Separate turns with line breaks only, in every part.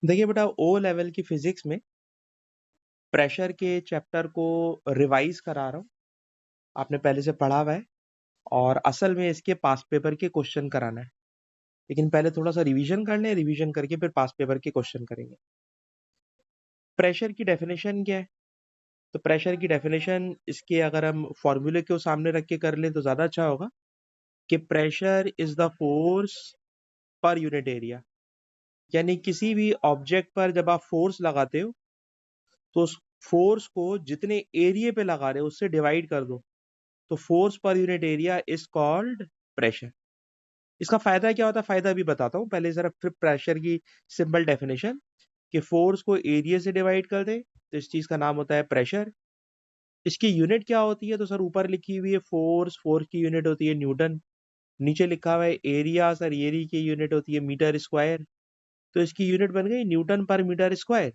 देखिए बेटा, O level की फिजिक्स में प्रेशर के चैप्टर को रिवाइज करा रहा हूँ। आपने पहले से पढ़ा हुआ है और असल में इसके पास पेपर के क्वेश्चन कराना है। लेकिन पहले थोड़ा सा रिवीजन कर लें, रिवीजन करके फिर पास पेपर के क्वेश्चन करेंगे। प्रेशर की डेफिनेशन क्या है? तो प्रेशर की डेफिनेशन इसके अगर हम फॉर्मूले को सामने रख के कर लें तो ज्यादा अच्छा होगा कि pressure is the force per unit area. यानी किसी भी ऑब्जेक्ट पर जब आप फोर्स लगाते हो तो उस फोर्स को जितने एरिया पे लगा रहे हो उससे डिवाइड कर दो, तो force per unit area is called pressure. इसका फायदा क्या होता है, फायदा भी बताता हूँ। पहले जरा फिर प्रेशर की सिंपल डेफिनेशन कि फोर्स को एरिया से डिवाइड कर दे तो इस चीज का नाम होता है प्रेशर। इसकी यूनिट क्या होती है? तो सर ऊपर लिखी हुई है फोर्स, फोर्स की यूनिट होती है न्यूटन। नीचे लिखा हुआ है एरिया, सर एरिया की यूनिट होती है मीटर स्क्वायर। तो इसकी यूनिट बन गई न्यूटन पर मीटर स्क्वायर।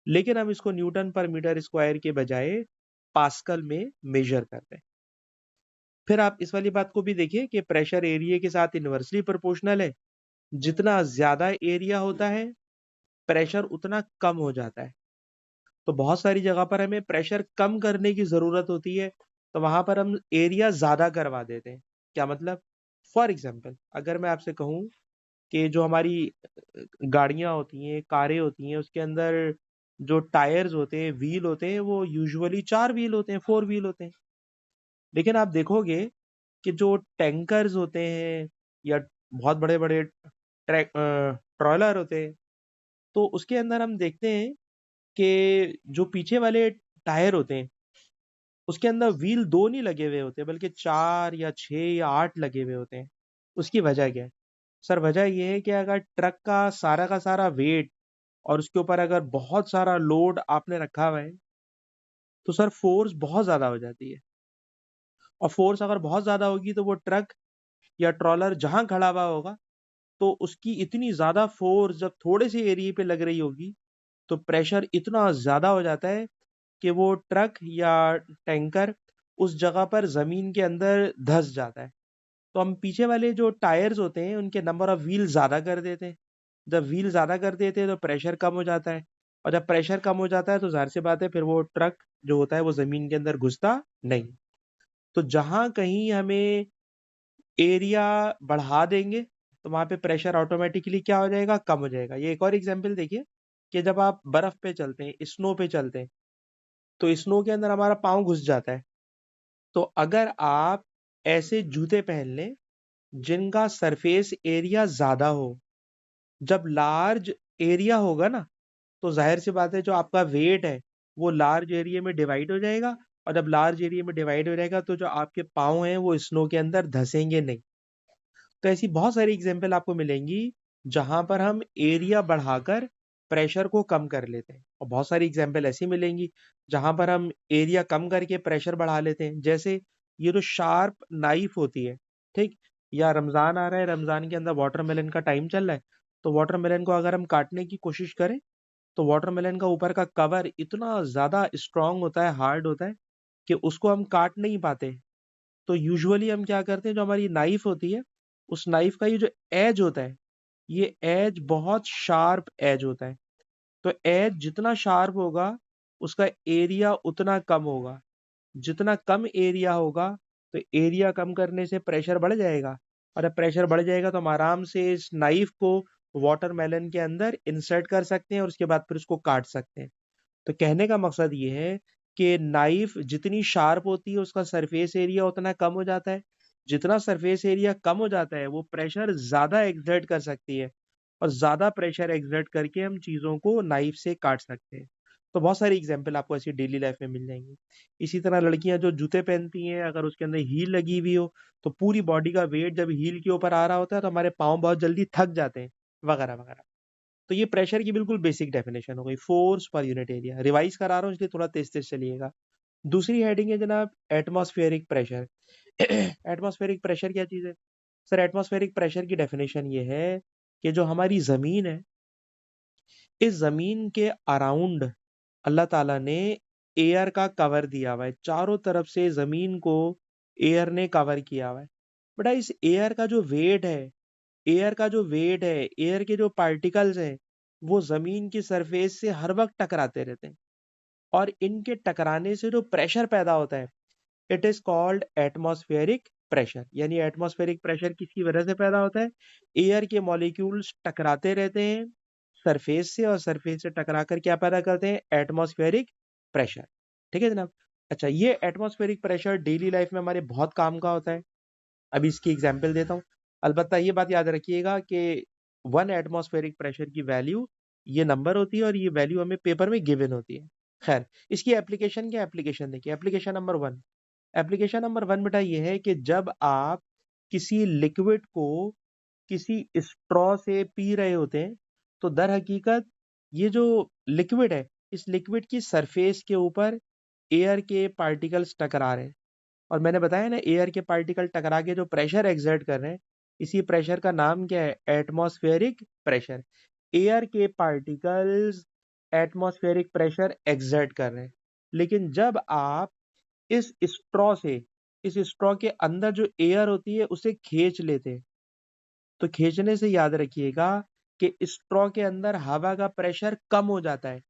लेकिन हम इसको न्यूटन पर मीटर स्क्वायर के बजाय पास्कल में मेजर करते हैं। फिर आप इस वाली बात को भी देखिए कि प्रेशर एरिया के साथ इनवर्सली प्रोपोर्शनल है। जितना ज्यादा एरिया होता है प्रेशर उतना कम हो जाता है। तो बहुत सारी जगह पर हमें प्रेशर कम करने की जरूरत होती है, तो वहां पर हम एरिया ज्यादा करवा देते हैं। क्या मतलब? फॉर एग्जाम्पल अगर मैं आपसे कहूं कि जो हमारी गाड़ियां होती हैं, कारें होती हैं, उसके अंदर जो टायर्स होते हैं, व्हील होते हैं, वो यूजुअली 4 व्हील होते हैं, 4 व्हील होते हैं। लेकिन आप देखोगे कि जो टैंकर्स होते हैं या बहुत बड़े बड़े ट्रॉलर होते हैं, तो उसके अंदर हम देखते हैं कि जो पीछे वाले टायर होते हैं उसके अंदर व्हील 2 नहीं लगे हुए होते, बल्कि 4 या 6 या 8 लगे हुए होते हैं। उसकी वजह क्या है? सर वजह यह है कि अगर ट्रक का सारा वेट और उसके ऊपर अगर बहुत सारा लोड आपने रखा हुआ है तो सर फोर्स बहुत ज्यादा हो जाती है। और फोर्स अगर बहुत ज्यादा होगी तो वो ट्रक या ट्रॉलर जहां खड़ा हुआ होगा, तो उसकी इतनी ज्यादा फोर्स जब थोड़े से एरिया पे लग रही होगी तो प्रेशर इतना ज्यादा हो जाता है कि वो ट्रक या टैंकर उस जगह पर जमीन के अंदर धंस जाता है। तो हम पीछे वाले जो टायर्स होते हैं उनके नंबर ऑफ व्हील ज्यादा कर देते हैं। जब व्हील ज्यादा कर देते हैं तो प्रेशर कम हो जाता है। और जब प्रेशर कम हो जाता है तो जाहिर सी बात है फिर वो ट्रक जो होता है वो जमीन के अंदर घुसता नहीं। तो जहां कहीं हमें एरिया बढ़ा देंगे तो वहां पे प्रेशर ऑटोमेटिकली क्या हो जाएगा? कम हो जाएगा। ये एक और एग्जांपल देखिए कि जब आप बर्फ पे चलते हैं, स्नो पे चलते हैं, तो स्नो के अंदर हमारा पाँव घुस जाता है। तो अगर आप ऐसे जूते पहन लें जिनका सरफेस एरिया ज्यादा हो, जब लार्ज एरिया होगा ना तो जाहिर सी बात है जो आपका वेट है वो लार्ज एरिया में डिवाइड हो जाएगा। और जब लार्ज एरिया में डिवाइड हो जाएगा तो जो आपके पाँव हैं वो स्नो के अंदर धंसेंगे नहीं। तो ऐसी बहुत सारी एग्जाम्पल आपको मिलेंगी जहां पर हम एरिया बढ़ाकर प्रेशर को कम कर लेते हैं, और बहुत सारी एग्जाम्पल ऐसी मिलेंगी जहां पर हम एरिया कम करके प्रेशर बढ़ा लेते हैं। जैसे ये जो शार्प नाइफ होती है, ठीक, या रमजान आ रहा है, रमजान के अंदर वाटरमेलन का टाइम चल रहा है, तो वाटरमेलन को अगर हम काटने की कोशिश करें तो वाटरमेलन का ऊपर का कवर इतना ज्यादा स्ट्रांग होता है, हार्ड होता है कि उसको हम काट नहीं पाते। तो यूजुअली हम क्या करते हैं, जो हमारी नाइफ होती है उस नाइफ का ये जो एज होता है, ये एज बहुत शार्प एज होता है। तो एज जितना शार्प होगा उसका एरिया उतना कम होगा। जितना कम एरिया होगा तो एरिया कम करने से प्रेशर बढ़ जाएगा। और जब प्रेशर बढ़ जाएगा तो हम आराम से इस नाइफ को वाटरमेलन के अंदर इंसर्ट कर सकते हैं और उसके बाद फिर उसको काट सकते हैं। तो कहने का मकसद ये है कि नाइफ जितनी शार्प होती है उसका सरफेस एरिया उतना कम हो जाता है। जितना सरफेस एरिया कम हो जाता है वो प्रेशर ज्यादा एक्सर्ट कर सकती है, और ज्यादा प्रेशर एक्सर्ट करके हम चीजों को नाइफ से काट सकते हैं। तो बहुत सारी एग्जाम्पल आपको ऐसी डेली लाइफ में मिल जाएंगी। इसी तरह लड़कियां जो जूते पहनती हैं, अगर उसके अंदर हील लगी हुई हो तो पूरी बॉडी का वेट जब हील के ऊपर आ रहा होता है तो हमारे पाँव बहुत जल्दी थक जाते हैं, वगैरह वगैरह। तो ये प्रेशर की बिल्कुल बेसिक डेफिनेशन हो गई, force per unit area. Revise करा रहा हूँ इसलिए थोड़ा तेज तेज चलिएगा। दूसरी हेडिंग है जनाब एटमॉस्फेरिक प्रेशर। एटमॉस्फेरिक प्रेशर क्या चीज है? सर एटमॉस्फेरिक प्रेशर की डेफिनेशन ये है कि जो हमारी जमीन है, इस जमीन के अराउंड अल्लाह ताला ने एयर का कवर दिया हुआ है। चारों तरफ से जमीन को एयर ने कवर किया हुआ है। बेटा इस एयर का जो वेट है, एयर के जो पार्टिकल्स हैं वो जमीन की सरफेस से हर वक्त टकराते रहते हैं, और इनके टकराने से जो प्रेशर पैदा होता है, it is called atmospheric pressure. यानी एटमॉस्फेरिक प्रेशर किसकी वजह से पैदा होता है? एयर के मॉलिक्यूल्स टकराते रहते हैं सरफेस से, और सरफेस से टकरा कर क्या पैदा करते हैं? Atmospheric pressure. ठीक है जनाब। अच्छा, ये एटमॉस्फेरिक प्रेशर डेली लाइफ में हमारे बहुत काम का होता है। अभी इसकी एग्जाम्पल देता हूँ। अलबत्ता ये बात याद रखिएगा कि 1 एटमॉस्फेरिक प्रेशर की वैल्यू ये नंबर होती है, और ये वैल्यू हमें पेपर में गिवन होती है। खैर, इसकी एप्लीकेशन क्या? एप्लीकेशन देखिए, एप्लीकेशन नंबर 1। एप्लीकेशन नंबर 1 बेटा ये है कि जब आप किसी लिक्विड को किसी स्ट्रॉ से पी रहे होते हैं, तो दर हकीकत ये जो लिक्विड है, इस लिक्विड की सरफेस के ऊपर एयर के पार्टिकल्स टकरा रहे हैं। और मैंने बताया ना, एयर के पार्टिकल टकरा के जो प्रेशर एक्सर्ट कर रहे हैं, इसी प्रेशर का नाम क्या है? Atmospheric pressure. एयर के पार्टिकल्स एटमॉस्फेरिक प्रेशर एक्सर्ट कर रहे हैं। लेकिन जब आप इस स्ट्रॉ से, इस स्ट्रॉ के अंदर जो एयर होती है उसे खींच लेते हैं, तो खींचने से याद रखिएगा कि स्ट्रॉ के अंदर हवा का प्रेशर कम हो जाता है,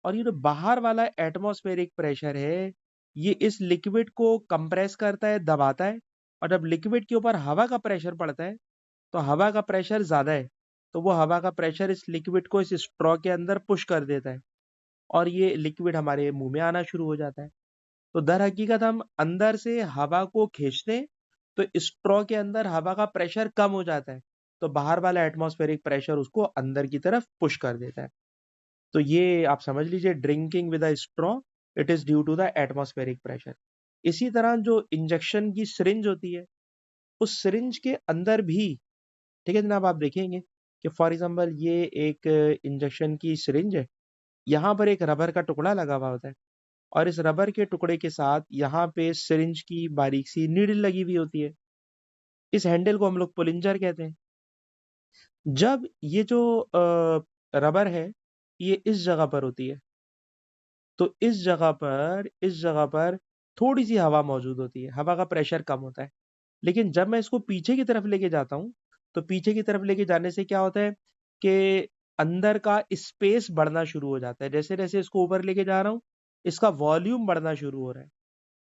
और ये जो बाहर वाला एटमॉस्फेरिक प्रेशर है, ये इस लिक्विड को कंप्रेस करता है, दबाता है। और जब लिक्विड के ऊपर हवा का प्रेशर पड़ता है, तो हवा का प्रेशर ज्यादा है, तो वो हवा का प्रेशर इस लिक्विड को इस स्ट्रॉ के अंदर पुश कर देता है, और ये लिक्विड हमारे मुंह में आना शुरू हो जाता है। तो दर हकीकत हम अंदर से हवा को खींचते हैं, तो स्ट्रॉ के अंदर हवा का प्रेशर कम हो जाता है, तो बाहर वाला एटमॉस्फेरिक प्रेशर उसको अंदर की तरफ पुश कर देता है। तो ये आप समझ लीजिए, drinking with a straw, it is due to the atmospheric pressure. इसी तरह जो इंजेक्शन की सिरिंज होती है, उस सिरिंज के अंदर भी, ठीक है जनाब, आप देखेंगे कि फॉर एग्जांपल ये एक इंजेक्शन की सिरिंज है, यहाँ पर एक रबर का टुकड़ा लगा हुआ होता है, और इस रबर के टुकड़े के साथ यहाँ पे सिरिंज की बारीक सी नीडल लगी हुई होती है। इस हैंडल को हम लोग पुलिंजर कहते हैं। जब ये जो रबर है, ये इस जगह पर होती है, तो इस जगह पर थोड़ी सी हवा मौजूद होती है, हवा का प्रेशर कम होता है। लेकिन जब मैं इसको पीछे की तरफ लेके जाता हूँ, तो पीछे की तरफ लेके जाने से क्या होता है कि अंदर का स्पेस बढ़ना शुरू हो जाता है। जैसे जैसे इसको ऊपर लेके जा रहा हूँ, इसका वॉल्यूम बढ़ना शुरू हो रहा है।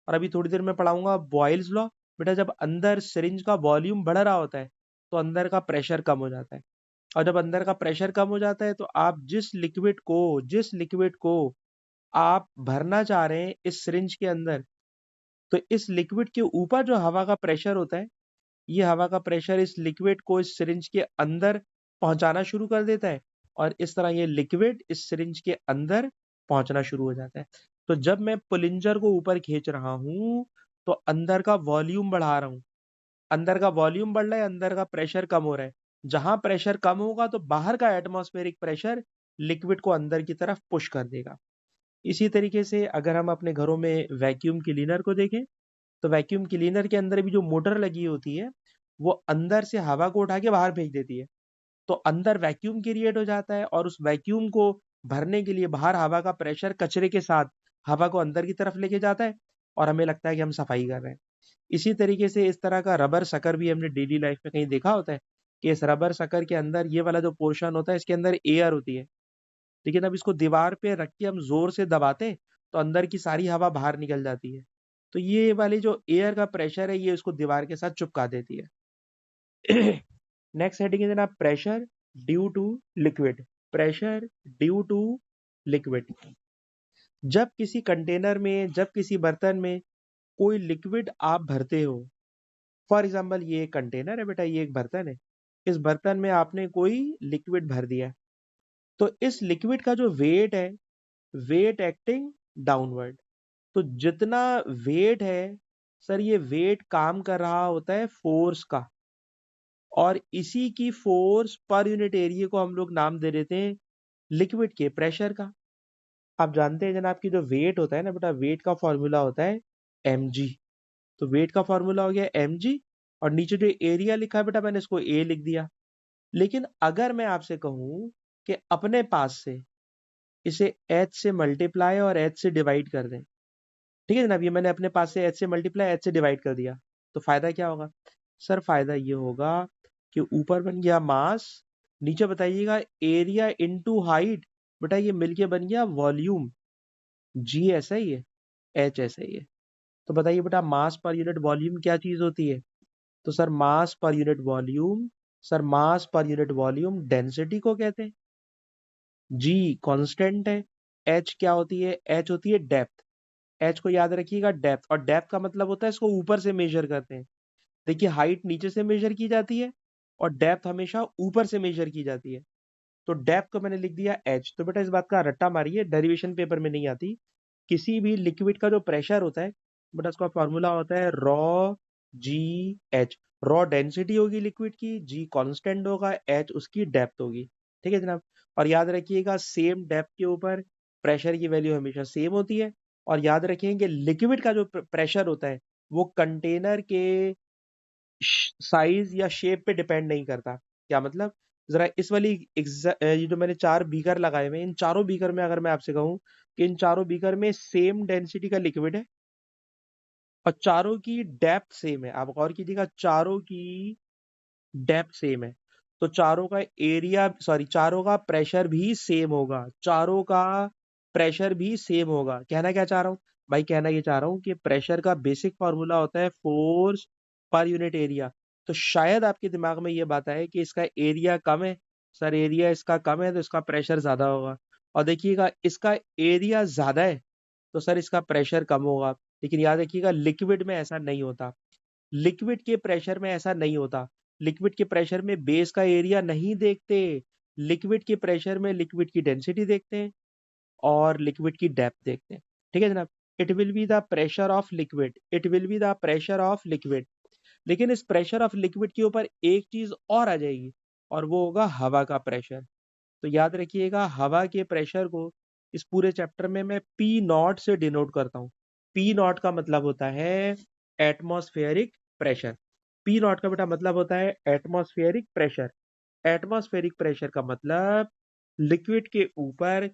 और अभी थोड़ी देर में पढ़ाऊंगा बॉयल्स लॉ। बेटा, जब अंदर सिरिंज का वॉल्यूम बढ़ रहा होता है, तो अंदर का प्रेशर कम हो जाता है, और जब अंदर का प्रेशर कम हो जाता है, तो आप जिस लिक्विड को आप भरना चाह रहे हैं इस सिरिंज के अंदर, तो इस लिक्विड के ऊपर जो हवा का प्रेशर होता है, ये हवा का प्रेशर इस लिक्विड को इस सिरिंज के अंदर पहुंचाना शुरू कर देता है, और इस तरह ये लिक्विड इस सिरिंज के अंदर पहुंचना शुरू हो जाता है। तो जब मैं पुलिंजर को ऊपर खींच रहा हूं, तो अंदर का वॉल्यूम बढ़ा रहा हूं, अंदर का वॉल्यूम बढ़ रहा है, अंदर का प्रेशर कम हो रहा है। जहां प्रेशर कम होगा, तो बाहर का एटमॉस्फेरिक प्रेशर लिक्विड को अंदर की तरफ पुश कर देगा। इसी तरीके से अगर हम अपने घरों में वैक्यूम क्लीनर को देखें, तो वैक्यूम क्लीनर के अंदर भी जो मोटर लगी होती है, वो अंदर से हवा को उठा के बाहर भेज देती है। तो अंदर वैक्यूम क्रिएट हो जाता है, और उस वैक्यूम को भरने के लिए बाहर हवा का प्रेशर कचरे के साथ हवा को अंदर की तरफ लेके जाता है, और हमें लगता है कि हम सफाई कर रहे हैं। इसी तरीके से इस तरह का रबर सकर भी हमने डेली लाइफ में कहीं देखा होता है, कि इस रबर सकर के अंदर ये वाला जो पोर्शन होता है, इसके अंदर एयर होती है। लेकिन अब इसको दीवार पे रख के हम जोर से दबाते हैं, तो अंदर की सारी हवा बाहर निकल जाती है। तो ये वाली जो एयर का प्रेशर है, ये इसको दीवार के साथ चिपका देती है। नेक्स्ट हेडिंग है जनाब, pressure due to liquid. Pressure due to liquid. जब किसी कंटेनर में, जब किसी बर्तन में कोई लिक्विड आप भरते हो, फॉर एग्जाम्पल ये एक कंटेनर है बेटा, ये एक बर्तन है, इस बर्तन में आपने कोई लिक्विड भर दिया, तो इस लिक्विड का जो वेट है, वेट एक्टिंग डाउनवर्ड। तो जितना वेट है सर, ये वेट काम कर रहा होता है फोर्स का, और इसी की फोर्स पर यूनिट एरिया को हम लोग नाम दे देते हैं लिक्विड के प्रेशर का। आप जानते हैं जनाब कि जो वेट होता है ना बेटा, वेट का फॉर्मूला होता है mg। तो वेट का फॉर्मूला हो गया mg, और नीचे जो एरिया लिखा है बेटा, मैंने इसको a लिख दिया। लेकिन अगर मैं आपसे कहूं कि अपने पास से इसे h से मल्टीप्लाई और h से डिवाइड कर दें, ठीक है जनाब, ये मैंने अपने पास से h से मल्टीप्लाई h से डिवाइड कर दिया, तो फायदा क्या होगा? सर फायदा ये होगा कि ऊपर बन गया मास, नीचे बताइएगा एरिया इनटू हाइट, बेटा ये मिलके बन गया वॉल्यूम, जी ऐसा ही है, एच ऐसा ही है। तो बताइए बेटा मास पर यूनिट वॉल्यूम क्या चीज होती है? तो सर मास पर यूनिट वॉल्यूम, सर मास पर यूनिट वॉल्यूम डेंसिटी को कहते हैं। जी कांस्टेंट है। एच क्या होती है? एच होती है डेप्थ। एच को याद रखिएगा डेप्थ, और डेप्थ का मतलब होता है इसको ऊपर से मेजर करते हैं। देखिए हाइट नीचे से मेजर की जाती है और डेप्थ हमेशा ऊपर से मेजर की जाती है। तो डेप्थ को मैंने लिख दिया एच। तो बेटा इस बात का रट्टा मारिए, डेरिवेशन पेपर में नहीं आती। किसी भी लिक्विड का जो प्रेशर होता है बेटा उसका फॉर्मूला होता है raw g H. Raw density होगी लिक्विड की, जी कांस्टेंट होगा, एच उसकी डेप्थ होगी। ठीक है जनाब। और याद रखिएगा सेम डेप्थ के ऊपर प्रेशर की वैल्यू हमेशा सेम होती है। और याद रखेंगे लिक्विड का जो प्रेशर होता है वो कंटेनर के साइज या शेप पे डिपेंड नहीं करता। क्या मतलब? जरा इस वाली ये जो मैंने 4 बीकर लगाए हुए हैं, इन चारों बीकर में अगर मैं आपसे कहूं कि इन चारों बीकर में सेम डेंसिटी का लिक्विड है और चारों की डेप्थ सेम है, आप गौर कीजिएगा चारों की डेप्थ सेम है, तो चारों का एरिया सॉरी चारों का प्रेशर भी सेम होगा, चारों का प्रेशर भी सेम होगा। कहना क्या चाह रहा हूँ भाई? कहना ये चाह रहा हूँ कि प्रेशर का बेसिक फॉर्मूला होता है फोर्स पर यूनिट एरिया। तो शायद आपके दिमाग में ये बात आए कि इसका एरिया कम है, सर एरिया इसका कम है तो इसका प्रेशर ज्यादा होगा। और देखिएगा इसका एरिया ज्यादा है तो सर इसका प्रेशर कम होगा। लेकिन याद रखिएगा लिक्विड में ऐसा नहीं होता, लिक्विड के प्रेशर में ऐसा नहीं होता। लिक्विड के प्रेशर में बेस का एरिया नहीं देखते, लिक्विड के प्रेशर में लिक्विड की डेंसिटी देखते हैं और लिक्विड की डेप्थ देखते हैं। ठीक है जनाब। It will be the pressure of liquid, it will be the pressure of liquid. लेकिन इस प्रेशर ऑफ लिक्विड के ऊपर एक चीज और आ जाएगी और वो होगा हवा का प्रेशर। तो याद रखिएगा हवा के प्रेशर को इस पूरे चैप्टर में मैं पी नॉट से डिनोट करता हूँ। पी नॉट का मतलब होता है एटमॉस्फेरिक प्रेशर। पी नॉट का बेटा मतलब होता है एटमॉस्फेरिक प्रेशर। एटमॉस्फेरिक प्रेशर का मतलब लिक्विड के ऊपर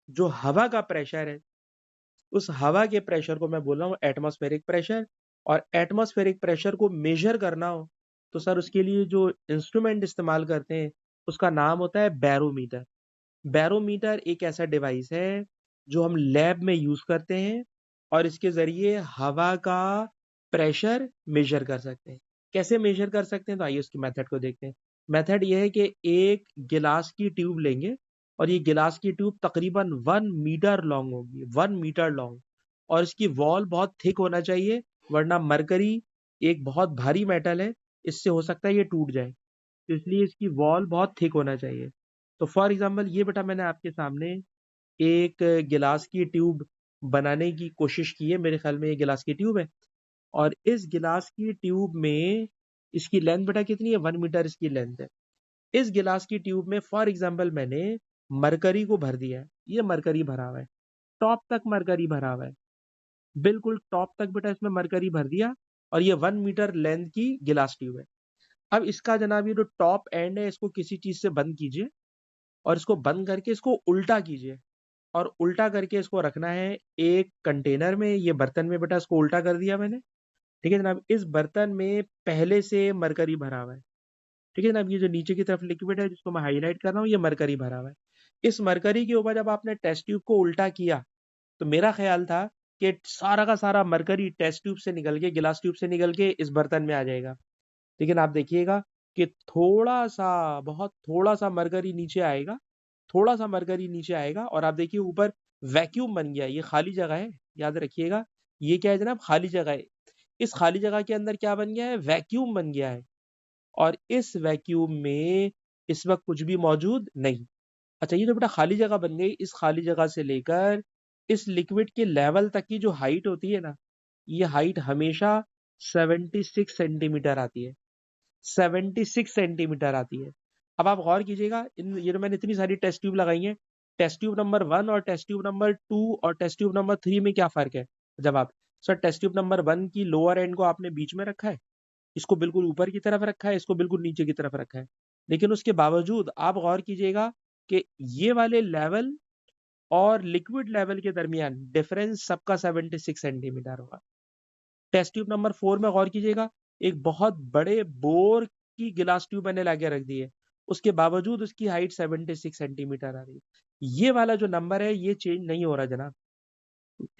जो हवा का प्रेशर है उस हवा के प्रेशर को मैं बोल रहा हूँ एटमॉस्फेरिक प्रेशर। और एटमॉस्फेरिक प्रेशर को मेजर करना हो तो सर उसके लिए जो इंस्ट्रूमेंट इस्तेमाल करते हैं उसका नाम होता है बैरोमीटर। बैरोमीटर एक ऐसा डिवाइस है जो हम लैब में यूज करते हैं और इसके जरिए हवा का प्रेशर मेजर कर सकते हैं। कैसे मेजर कर सकते हैं? तो आइए उसकी मेथड को देखते हैं। मेथड ये है कि एक गिलास की ट्यूब लेंगे और ये गिलास की ट्यूब तकरीबन 1 मीटर लॉन्ग होगी, 1 मीटर लॉन्ग। और इसकी वॉल बहुत थिक होना चाहिए वरना मरकरी एक बहुत भारी मेटल है, इससे हो सकता है ये टूट जाए, तो इसलिए इसकी वॉल बहुत थिक होना चाहिए। तो फॉर एग्जाम्पल ये बेटा मैंने आपके सामने एक गिलास की ट्यूब बनाने की कोशिश की है, मेरे ख्याल में ये गिलास की ट्यूब है। और इस गिलास की ट्यूब में इसकी लेंथ बेटा कितनी है? 1 मीटर इसकी लेंथ है। इस गिलास की ट्यूब में फॉर एग्जाम्पल मैंने मरकरी को भर दिया है, ये मरकरी भरा हुआ है, टॉप तक मरकरी भरा हुआ है, बिल्कुल टॉप तक बेटा इसमें मरकरी भर दिया। और ये 1 मीटर लेंथ की गिलास ट्यूब है। अब इसका जनाब ये जो टॉप एंड है इसको किसी चीज से बंद कीजिए और इसको बंद करके इसको उल्टा कीजिए और उल्टा करके इसको रखना है एक कंटेनर में। ये बर्तन में बेटा इसको उल्टा कर दिया मैंने। ठीक है जनाब। इस बर्तन में पहले से मरकरी भरा हुआ है। ठीक है जनाब। ये जो नीचे की तरफ लिक्विड है जिसको मैं हाईलाइट कर रहा हूँ ये मरकरी भरा हुआ है। इस मरकरी के ऊपर जब आपने टेस्ट ट्यूब को उल्टा किया तो मेरा ख्याल था कि सारा का सारा मरकरी टेस्ट ट्यूब से निकल के गिलास ट्यूब से निकल के इस बर्तन में आ जाएगा। लेकिन आप देखिएगा कि थोड़ा सा बहुत थोड़ा सा मरकरी नीचे आएगा, थोड़ा सा मरकरी नीचे आएगा और आप देखिए ऊपर वैक्यूम बन गया, ये खाली जगह है। याद रखिएगा ये क्या है जनाब? खाली जगह है। इस खाली जगह के अंदर क्या बन गया है? वैक्यूम बन गया है। और इस वैक्यूम में इस वक्त कुछ भी मौजूद नहीं। अच्छा ये जो बेटा खाली जगह बन गई, इस खाली जगह से लेकर इस लिक्विड के लेवल तक की जो हाइट होती है ना, ये हाइट हमेशा 76 सेंटीमीटर आती है, 76 सेंटीमीटर आती है। अब आप गौर कीजिएगा इन ये जो मैंने इतनी सारी टेस्ट ट्यूब लगाई हैं, टेस्ट ट्यूब नंबर 1 और टेस्ट ट्यूब नंबर 2 और टेस्ट ट्यूब नंबर 3 में क्या फर्क है? जवाब, सर टेस्ट ट्यूब नंबर 1 की लोअर एंड को आपने बीच में रखा है, इसको बिल्कुल ऊपर की तरफ रखा है, इसको बिल्कुल नीचे की तरफ रखा है। लेकिन उसके बावजूद आप गौर कीजिएगा कि ये वाले लेवल और लिक्विड लेवल के दरमियान डिफरेंस सबका 76 सेंटीमीटर होगा। टेस्ट ट्यूब नंबर 4 में गौर कीजिएगा, एक बहुत बड़े बोर की गिलास ट्यूब मैंने लाके रख दी है, उसके बावजूद उसकी हाइट 76 सेंटीमीटर आ रही है। ये वाला जो नंबर है ये चेंज नहीं हो रहा जनाब।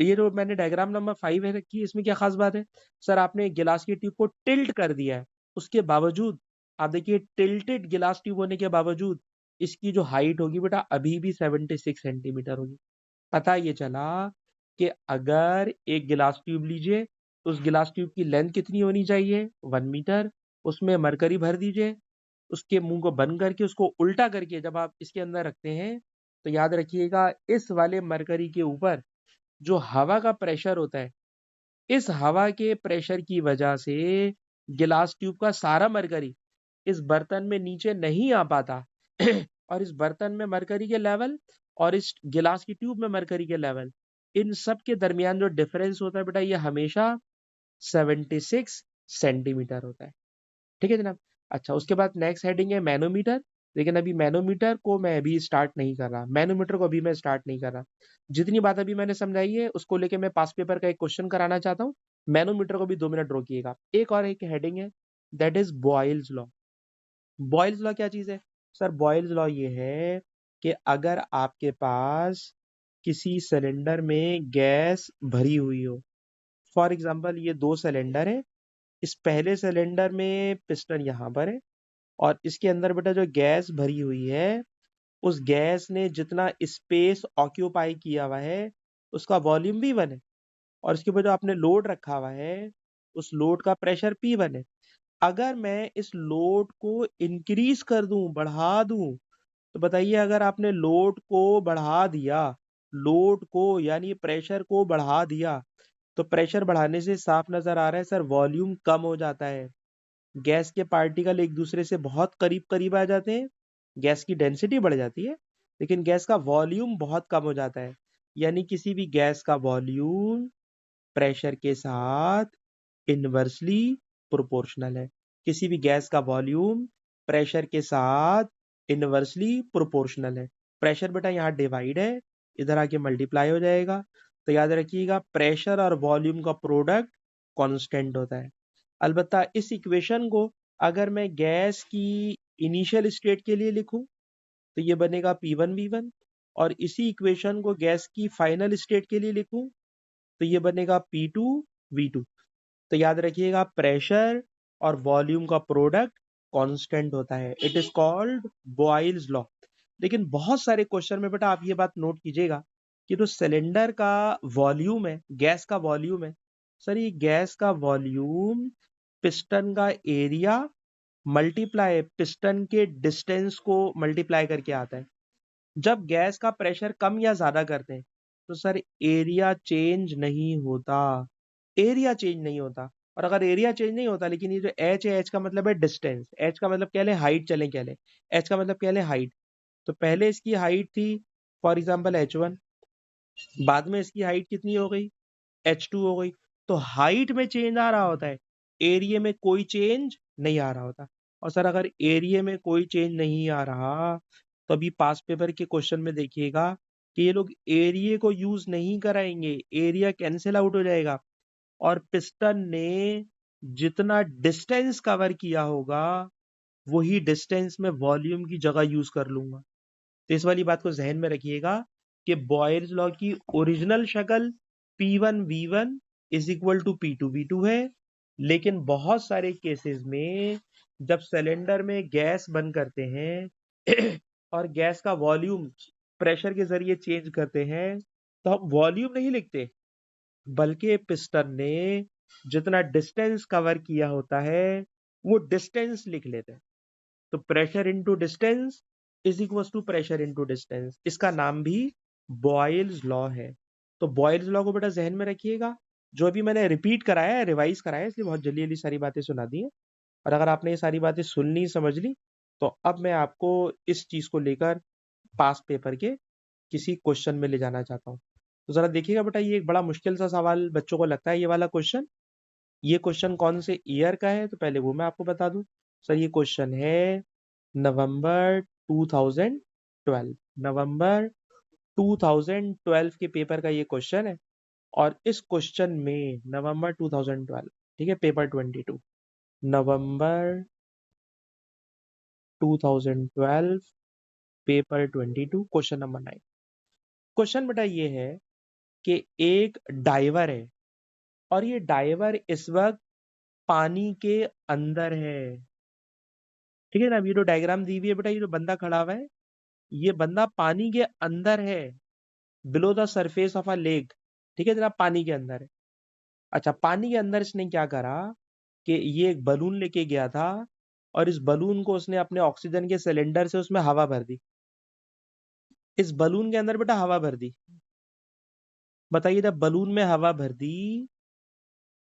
ये जो मैंने डायग्राम नंबर 5 है रखी है, इसमें क्या खास बात है? सर आपने गिलास की ट्यूब को टिल्ट कर दिया है, उसके बावजूद आप देखिए टिल्टेड गिलास ट्यूब होने के बावजूद इसकी जो हाइट होगी बेटा अभी भी 76 सेंटीमीटर होगी। पता ये चला कि अगर एक गिलास ट्यूब लीजिए तो उस गिलास ट्यूब की लेंथ कितनी होनी चाहिए? 1 मीटर। उसमें मरकरी भर दीजिए, उसके मुंह को बंद करके उसको उल्टा करके जब आप इसके अंदर रखते हैं तो याद रखिएगा इस वाले मरकरी के ऊपर जो हवा का प्रेशर होता है, इस हवा के प्रेशर की वजह से गिलास ट्यूब का सारा मरकरी इस बर्तन में नीचे नहीं आ पाता और इस बर्तन में मरकरी के लेवल और इस गिलास की ट्यूब में मरकरी के लेवल, इन सब के दरमियान जो डिफरेंस होता है बेटा ये हमेशा 76 सेंटीमीटर होता है। ठीक है जनाब। अच्छा, उसके बाद नेक्स्ट हेडिंग है मैनोमीटर। लेकिन अभी मैनोमीटर को मैं अभी स्टार्ट नहीं कर रहा, मैनोमीटर को अभी मैं स्टार्ट नहीं कर रहा। जितनी बात अभी मैंने समझाई है उसको लेके मैं पास पेपर का एक क्वेश्चन कराना चाहता हूँ। मैनोमीटर को भी 2 मिनट रोकिएगा। एक और एक हेडिंग है, that is Boyle's law. Boyle's law क्या चीज है? सर बॉयल्स लॉ ये है कि अगर आपके पास किसी सिलेंडर में गैस भरी हुई हो, फॉर एग्जाम्पल ये 2 सिलेंडर है, इस पहले सिलेंडर में पिस्टन यहाँ पर है और इसके अंदर बेटा जो गैस भरी हुई है, उस गैस ने जितना स्पेस ऑक्यूपाई किया हुआ है उसका वॉल्यूम V1 है और इसके ऊपर जो आपने लोड रखा हुआ है उस लोड का प्रेशर P1 है। अगर मैं इस लोड को इंक्रीज कर दूं, बढ़ा दूं, तो बताइए अगर आपने लोड को बढ़ा दिया, लोड को यानी प्रेशर को बढ़ा दिया, तो प्रेशर बढ़ाने से साफ नजर आ रहा है सर वॉल्यूम कम हो जाता है। गैस के पार्टिकल एक दूसरे से बहुत करीब करीब आ जाते हैं, गैस की डेंसिटी बढ़ जाती है लेकिन गैस का वॉल्यूम बहुत कम हो जाता है। यानी किसी भी गैस का वॉल्यूम प्रेशर के साथ इनवर्सली प्रोपोर्शनल है। किसी भी गैस का वॉल्यूम प्रेशर के साथ इनवर्सली प्रोपोर्शनल है। प्रेशर बेटा यहाँ डिवाइड है, इधर आके मल्टीप्लाई हो जाएगा। तो याद रखिएगा प्रेशर और वॉल्यूम का प्रोडक्ट कांस्टेंट होता है। अलबत्ता इस इक्वेशन को अगर मैं गैस की इनिशियल स्टेट के लिए लिखूं तो ये बनेगा P1V1 और इसी इक्वेशन को गैस की फाइनल स्टेट के लिए लिखूं तो ये बनेगा P2V2। तो याद रखिएगा प्रेशर और वॉल्यूम का प्रोडक्ट कांस्टेंट होता है, it is called Boyle's law. लेकिन बहुत सारे क्वेश्चन में बेटा आप ये बात नोट कीजिएगा कि जो सिलेंडर का वॉल्यूम है, गैस का वॉल्यूम है, सर ये गैस का वॉल्यूम पिस्टन का एरिया मल्टीप्लाई पिस्टन के डिस्टेंस को मल्टीप्लाई करके आता है। जब गैस का प्रेशर कम या ज्यादा करते हैं तो सर एरिया चेंज नहीं होता, एरिया चेंज नहीं होता। और अगर एरिया चेंज नहीं होता लेकिन ये जो एच है, एच का मतलब है डिस्टेंस, एच का मतलब क्या ले हाइट, चले क्या ले, एच का मतलब क्या ले हाइट। तो पहले इसकी हाइट थी फॉर एग्जाम्पल H1, बाद में इसकी हाइट कितनी हो गई? H2 हो गई। तो हाइट में चेंज आ रहा होता है, एरिया में कोई चेंज नहीं आ रहा होता। और सर अगर एरिया में कोई चेंज नहीं आ रहा तो अभी पास पेपर के क्वेश्चन में देखिएगा कि ये लोग एरिया को यूज नहीं कराएंगे, एरिया कैंसिल आउट हो जाएगा और पिस्टन ने जितना डिस्टेंस कवर किया होगा वही डिस्टेंस में वॉल्यूम की जगह यूज कर लूंगा। तो इस वाली बात को जहन में रखिएगा कि बॉयल्स लॉ की ओरिजिनल शक्ल P1V1 is equal to P2V2 है। लेकिन बहुत सारे केसेस में जब सिलेंडर में गैस बंद करते हैं और गैस का वॉल्यूम प्रेशर के जरिए चेंज करते हैं तो हम वॉल्यूम नहीं लिखते बल्कि पिस्टन ने जितना डिस्टेंस कवर किया होता है वो डिस्टेंस लिख लेते हैं। तो pressure into distance is equal to pressure into distance, इसका नाम भी बॉयल्स लॉ है। तो बॉयल्स लॉ को बेटा जहन में रखिएगा। जो अभी मैंने रिपीट कराया है, रिवाइज कराया है, इसलिए बहुत जल्दी जल्दी सारी बातें सुना दी हैं। और अगर आपने ये सारी बातें सुन ली, समझ ली, तो अब मैं आपको इस चीज को लेकर पास पेपर के किसी क्वेश्चन में ले जाना चाहता हूँ। तो जरा देखिएगा बेटा, ये एक बड़ा मुश्किल सा सवाल बच्चों को लगता है ये वाला क्वेश्चन। ये क्वेश्चन कौन से ईयर का है तो पहले वो मैं आपको बता दूं। सर ये क्वेश्चन है नवंबर 2012, नवंबर 2012 के पेपर का ये क्वेश्चन है। और इस क्वेश्चन में नवंबर 2012, ठीक है, पेपर 22, नवंबर 2012 पेपर 22 क्वेश्चन नंबर 9। क्वेश्चन बेटा ये है कि एक डाइवर है और ये डाइवर इस वक्त पानी के अंदर है। ठीक है ना, ये जो डायग्राम दी हुई है बेटा, ये जो बंदा खड़ा हुआ है, ये बंदा पानी के अंदर है, below the surface of a lake. ठीक है जनाब, पानी के अंदर है। अच्छा, पानी के अंदर इसने क्या करा कि ये एक बलून लेके गया था और इस बलून को उसने अपने ऑक्सीजन के सिलेंडर से उसमें हवा भर दी। इस बलून के अंदर बेटा हवा भर दी। बताइए, जब बलून में हवा भर दी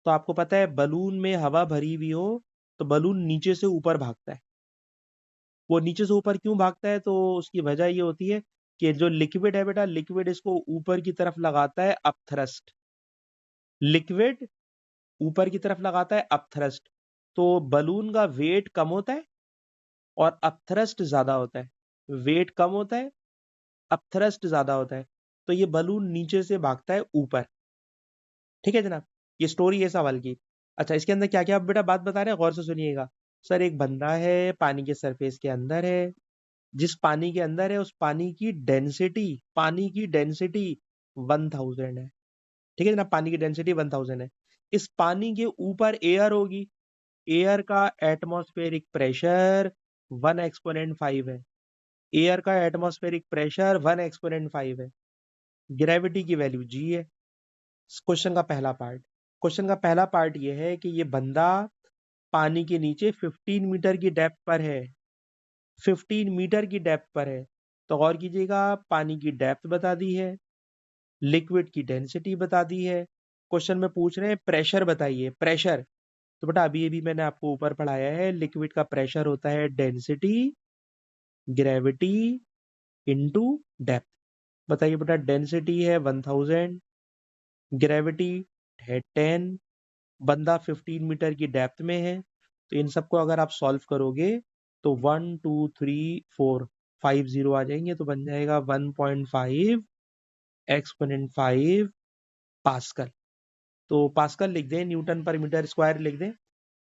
तो आपको पता है बलून में हवा भरी हुई हो तो बलून नीचे से ऊपर भागता है। वो नीचे से ऊपर क्यों भागता है? तो उसकी वजह ये होती है कि जो लिक्विड है बेटा, लिक्विड इसको ऊपर की तरफ लगाता है अपथ्रस्ट। लिक्विड ऊपर की तरफ लगाता है अपथ्रस्ट, तो बलून का वेट कम होता है और अपथ्रस्ट ज्यादा होता है। वेट कम होता है, अपथ्रस्ट ज्यादा होता है, तो ये बलून नीचे से भागता है ऊपर। ठीक है जनाब, ये स्टोरी है सवाल की। अच्छा, इसके अंदर क्या क्या बेटा बात बता रहे हैं, गौर से सुनिएगा। सर, एक बंदा है, पानी के सरफेस के अंदर है। जिस पानी के अंदर है उस पानी की डेंसिटी 1000 है। ठीक है जनाब, पानी की डेंसिटी 1000 है। इस पानी के ऊपर एयर होगी। एयर का एटमॉस्फेरिक प्रेशर 1 एक्सपोनेंट 5 है। एयर का एटमॉस्फेरिक प्रेशर 1 एक्सपोनेंट 5 है। ग्रेविटी की वैल्यू g है। क्वेश्चन का पहला पार्ट। क्वेश्चन का पहला पार्ट ये है कि ये बंदा पानी के नीचे 15 मीटर की डेप्थ पर है। 15 मीटर की डेप्थ पर है। तो गौर कीजिएगा, पानी की डेप्थ बता दी है, लिक्विड की डेंसिटी बता दी है। क्वेश्चन में पूछ रहे हैं प्रेशर बताइए। प्रेशर तो बेटा अभी अभी मैंने आपको ऊपर पढ़ाया है, लिक्विड का प्रेशर होता है डेंसिटी ग्रेविटी इनटू डेप्थ। बताइए बेटा, डेंसिटी है 1000, ग्रेविटी है 10, बंदा 15 मीटर की डेप्थ में है। तो इन सबको अगर आप सॉल्व करोगे तो 1 2 3 4 5 जीरो आ जाएंगे, तो बन जाएगा 1.5 एक्सपोनेंट 5 पास्कल। तो पास्कल लिख दें, न्यूटन पर मीटर स्क्वायर लिख दें।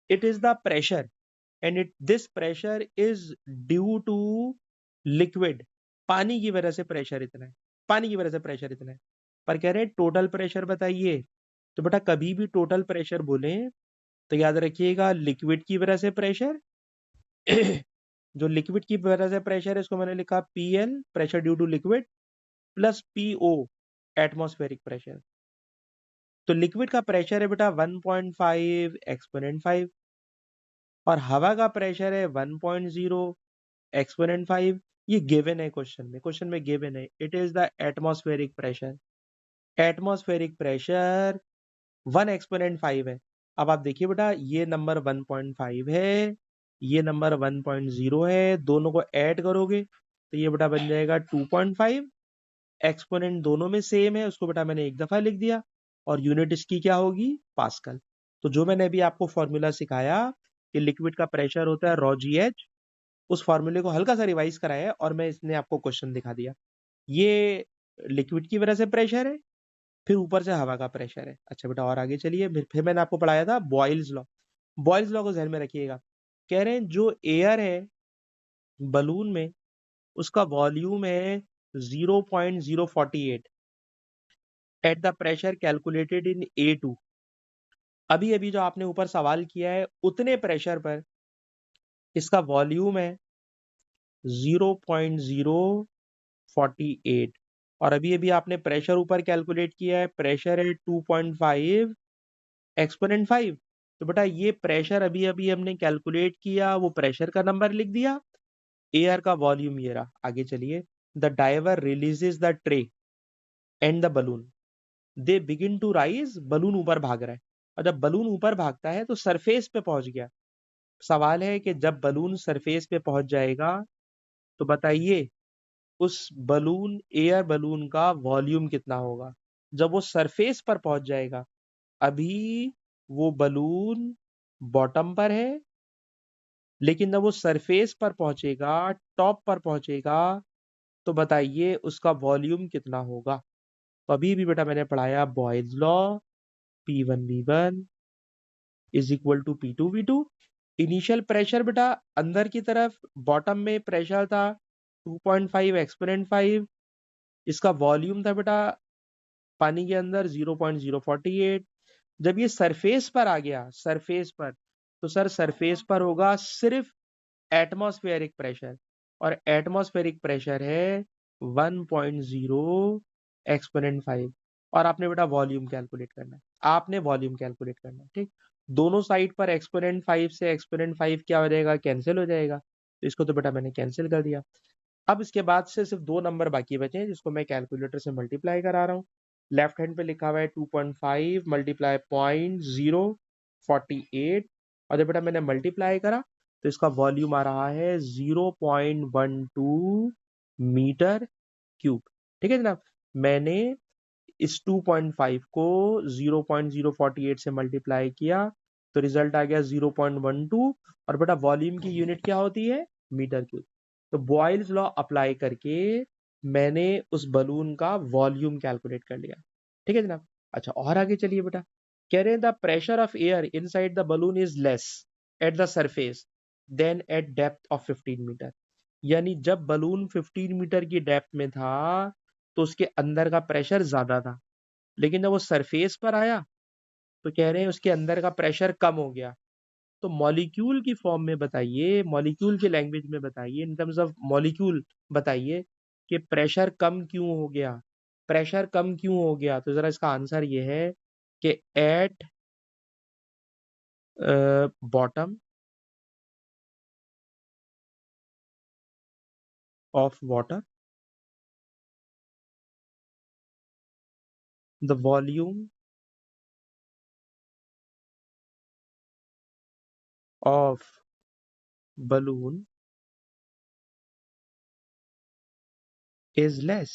It is the pressure and this pressure is due to liquid. पानी की वजह से प्रेशर इतना है, पानी की वजह से प्रेशर इतना है। पर कह रहे हैं टोटल प्रेशर बताइए। तो बेटा कभी भी टोटल प्रेशर बोले तो याद रखिएगा लिक्विड की वजह से प्रेशर जो लिक्विड की वजह से प्रेशर है इसको मैंने लिखा PL, pressure due to liquid, plus PO, atmospheric pressure. तो लिक्विड का प्रेशर है बेटा 1.5 एक्सपोनेंट 5 और हवा का प्रेशर है 1.0 एक्सपोनेंट 5। ये गिवन है क्वेश्चन में, क्वेश्चन में गिवन है it is the atmospheric pressure. Atmospheric pressure 1 exponent 5 है। अब आप देखिए बेटा, ये नंबर 1.5 है, ये नंबर 1.0 है, दोनों को ऐड करोगे तो ये बेटा बन जाएगा 2.5। एक्सपोनेंट दोनों में सेम है, उसको बेटा मैंने एक दफा लिख दिया और यूनिट इसकी क्या होगी, पास्कल। तो जो मैंने अभी आपको फॉर्मूला सिखाया कि लिक्विड का प्रेशर होता है ρGH, उस फॉर्मूले को हल्का सा रिवाइज कराया है और मैं इसने आपको क्वेश्चन दिखा दिया। ये लिक्विड की वजह से प्रेशर है, फिर ऊपर से हवा का प्रेशर है। अच्छा बेटा और आगे चलिए, फिर मैंने आपको पढ़ाया था बॉयल्स लॉ। बॉयल्स लॉ को ध्यान में रखिएगा। कह रहे हैं जो एयर है बलून में उसका वॉल्यूम है 0.048 at the pressure calculated in A2। अभी अभी जो आपने ऊपर सवाल किया है उतने प्रेशर पर इसका वॉल्यूम है 0.048 और अभी अभी आपने प्रेशर ऊपर कैलकुलेट किया है, प्रेशर है 2.5 एक्सपोनेंट 5। तो बेटा ये प्रेशर अभी अभी हमने कैलकुलेट किया, वो प्रेशर का नंबर लिख दिया, एयर का वॉल्यूम ये रहा। आगे चलिए, the diver releases the tray and the balloon, they begin to rise. Balloon ऊपर भाग रहा है और जब बलून ऊपर भागता है तो सरफेस पे पहुंच गया। सवाल है कि जब बलून सरफेस पे पहुंच जाएगा तो बताइए उस बलून एयर बलून का वॉल्यूम कितना होगा जब वो सरफेस पर पहुंच जाएगा। अभी वो बलून बॉटम पर है, लेकिन जब वो सरफेस पर पहुंचेगा, टॉप पर पहुंचेगा, तो बताइए उसका वॉल्यूम कितना होगा। तो अभी भी बेटा मैंने पढ़ाया Boyle's law, P1 V1 is equal to P2 V2 initial pressure बेटा अंदर की तरफ बॉटम में प्रेशर था 2.5 एक्सपोनेंट 5, इसका वॉल्यूम था बेटा पानी के अंदर 0.048। जब ये सरफेस पर आ गया, सरफेस पर, तो सर सरफेस पर होगा सिर्फ एटमॉस्फेरिक प्रेशर, और एटमॉस्फेरिक प्रेशर है 1.0 एक्सपोनेंट 5। और आपने बेटा वॉल्यूम कैलकुलेट करना है, आपने वॉल्यूम कैलकुलेट करना है, ठीक। दोनों साइड पर एक्सपोनेंट 5 से एक्सपोनेंट 5 क्या हो जाएगा, कैंसिल हो जाएगा, तो इसको तो बेटा मैंने कैंसिल कर दिया। अब इसके बाद से सिर्फ 2 नंबर बाकी बचे हैं, जिसको मैं कैलकुलेटर से मल्टीप्लाई करा रहा हूँ। लेफ्ट हैंड पे लिखा हुआ है 2.5 मल्टीप्लाई 0.048, और जब बेटा मैंने मल्टीप्लाई करा तो इसका वॉल्यूम आ रहा है 0.12 मीटर क्यूब। ठीक है जनाब, मैंने इस 2.5 को 0.048 से मल्टीप्लाई किया तो रिजल्ट आ गया 0.12, और बेटा वॉल्यूम की यूनिट क्या होती है, मीटर क्यूब। तो बॉयल्स लॉ अप्लाई करके मैंने उस बलून का वॉल्यूम कैलकुलेट कर लिया। ठीक है जनाब। अच्छा और आगे चलिए बेटा, कह रहे हैं the pressure of air inside the balloon is less at the surface then at depth of 15 metre. यानी जब बलून 15 मीटर की डेप्थ में था तो उसके अंदर का प्रेशर ज्यादा था, लेकिन जब वो सरफेस पर आया तो कह रहे हैं उसके अंदर का प्रेशर कम हो गया। तो मॉलिक्यूल की फॉर्म में बताइए, मॉलिक्यूल की लैंग्वेज में बताइए, इन टर्म्स ऑफ मॉलिक्यूल बताइए कि प्रेशर कम क्यों हो गया, प्रेशर कम क्यों हो गया। तो जरा इसका आंसर ये है कि at bottom of water the volume of balloon is less।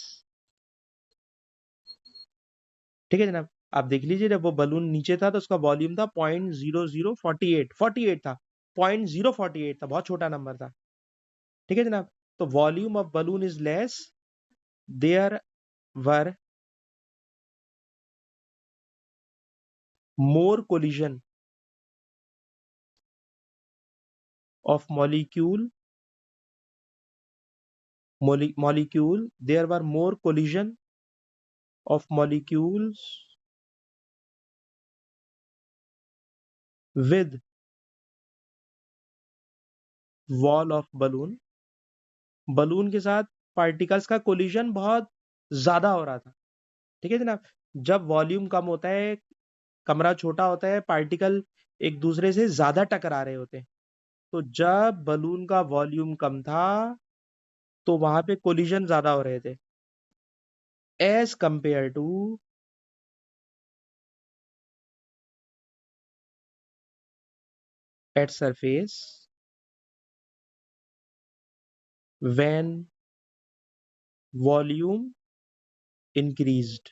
ठीक है जनाब, आप देख लीजिए जब वो बलून नीचे था तो उसका वॉल्यूम था 0.0048 था, 0.048 था, बहुत छोटा नंबर था। ठीक है जनाब, तो volume of balloon is less, there were more collision of molecule, there were more collision of molecules with wall of balloon। Balloon के साथ पार्टिकल्स का कोलिजन बहुत ज्यादा हो रहा था। ठीक है जनाब, जब वॉल्यूम कम होता है, कमरा छोटा होता है, पार्टिकल एक दूसरे से ज्यादा टकरा रहे होते हैं। तो जब बलून का वॉल्यूम कम था तो वहां पे कोलिजन ज्यादा हो रहे थे as compare to at surface when volume increased.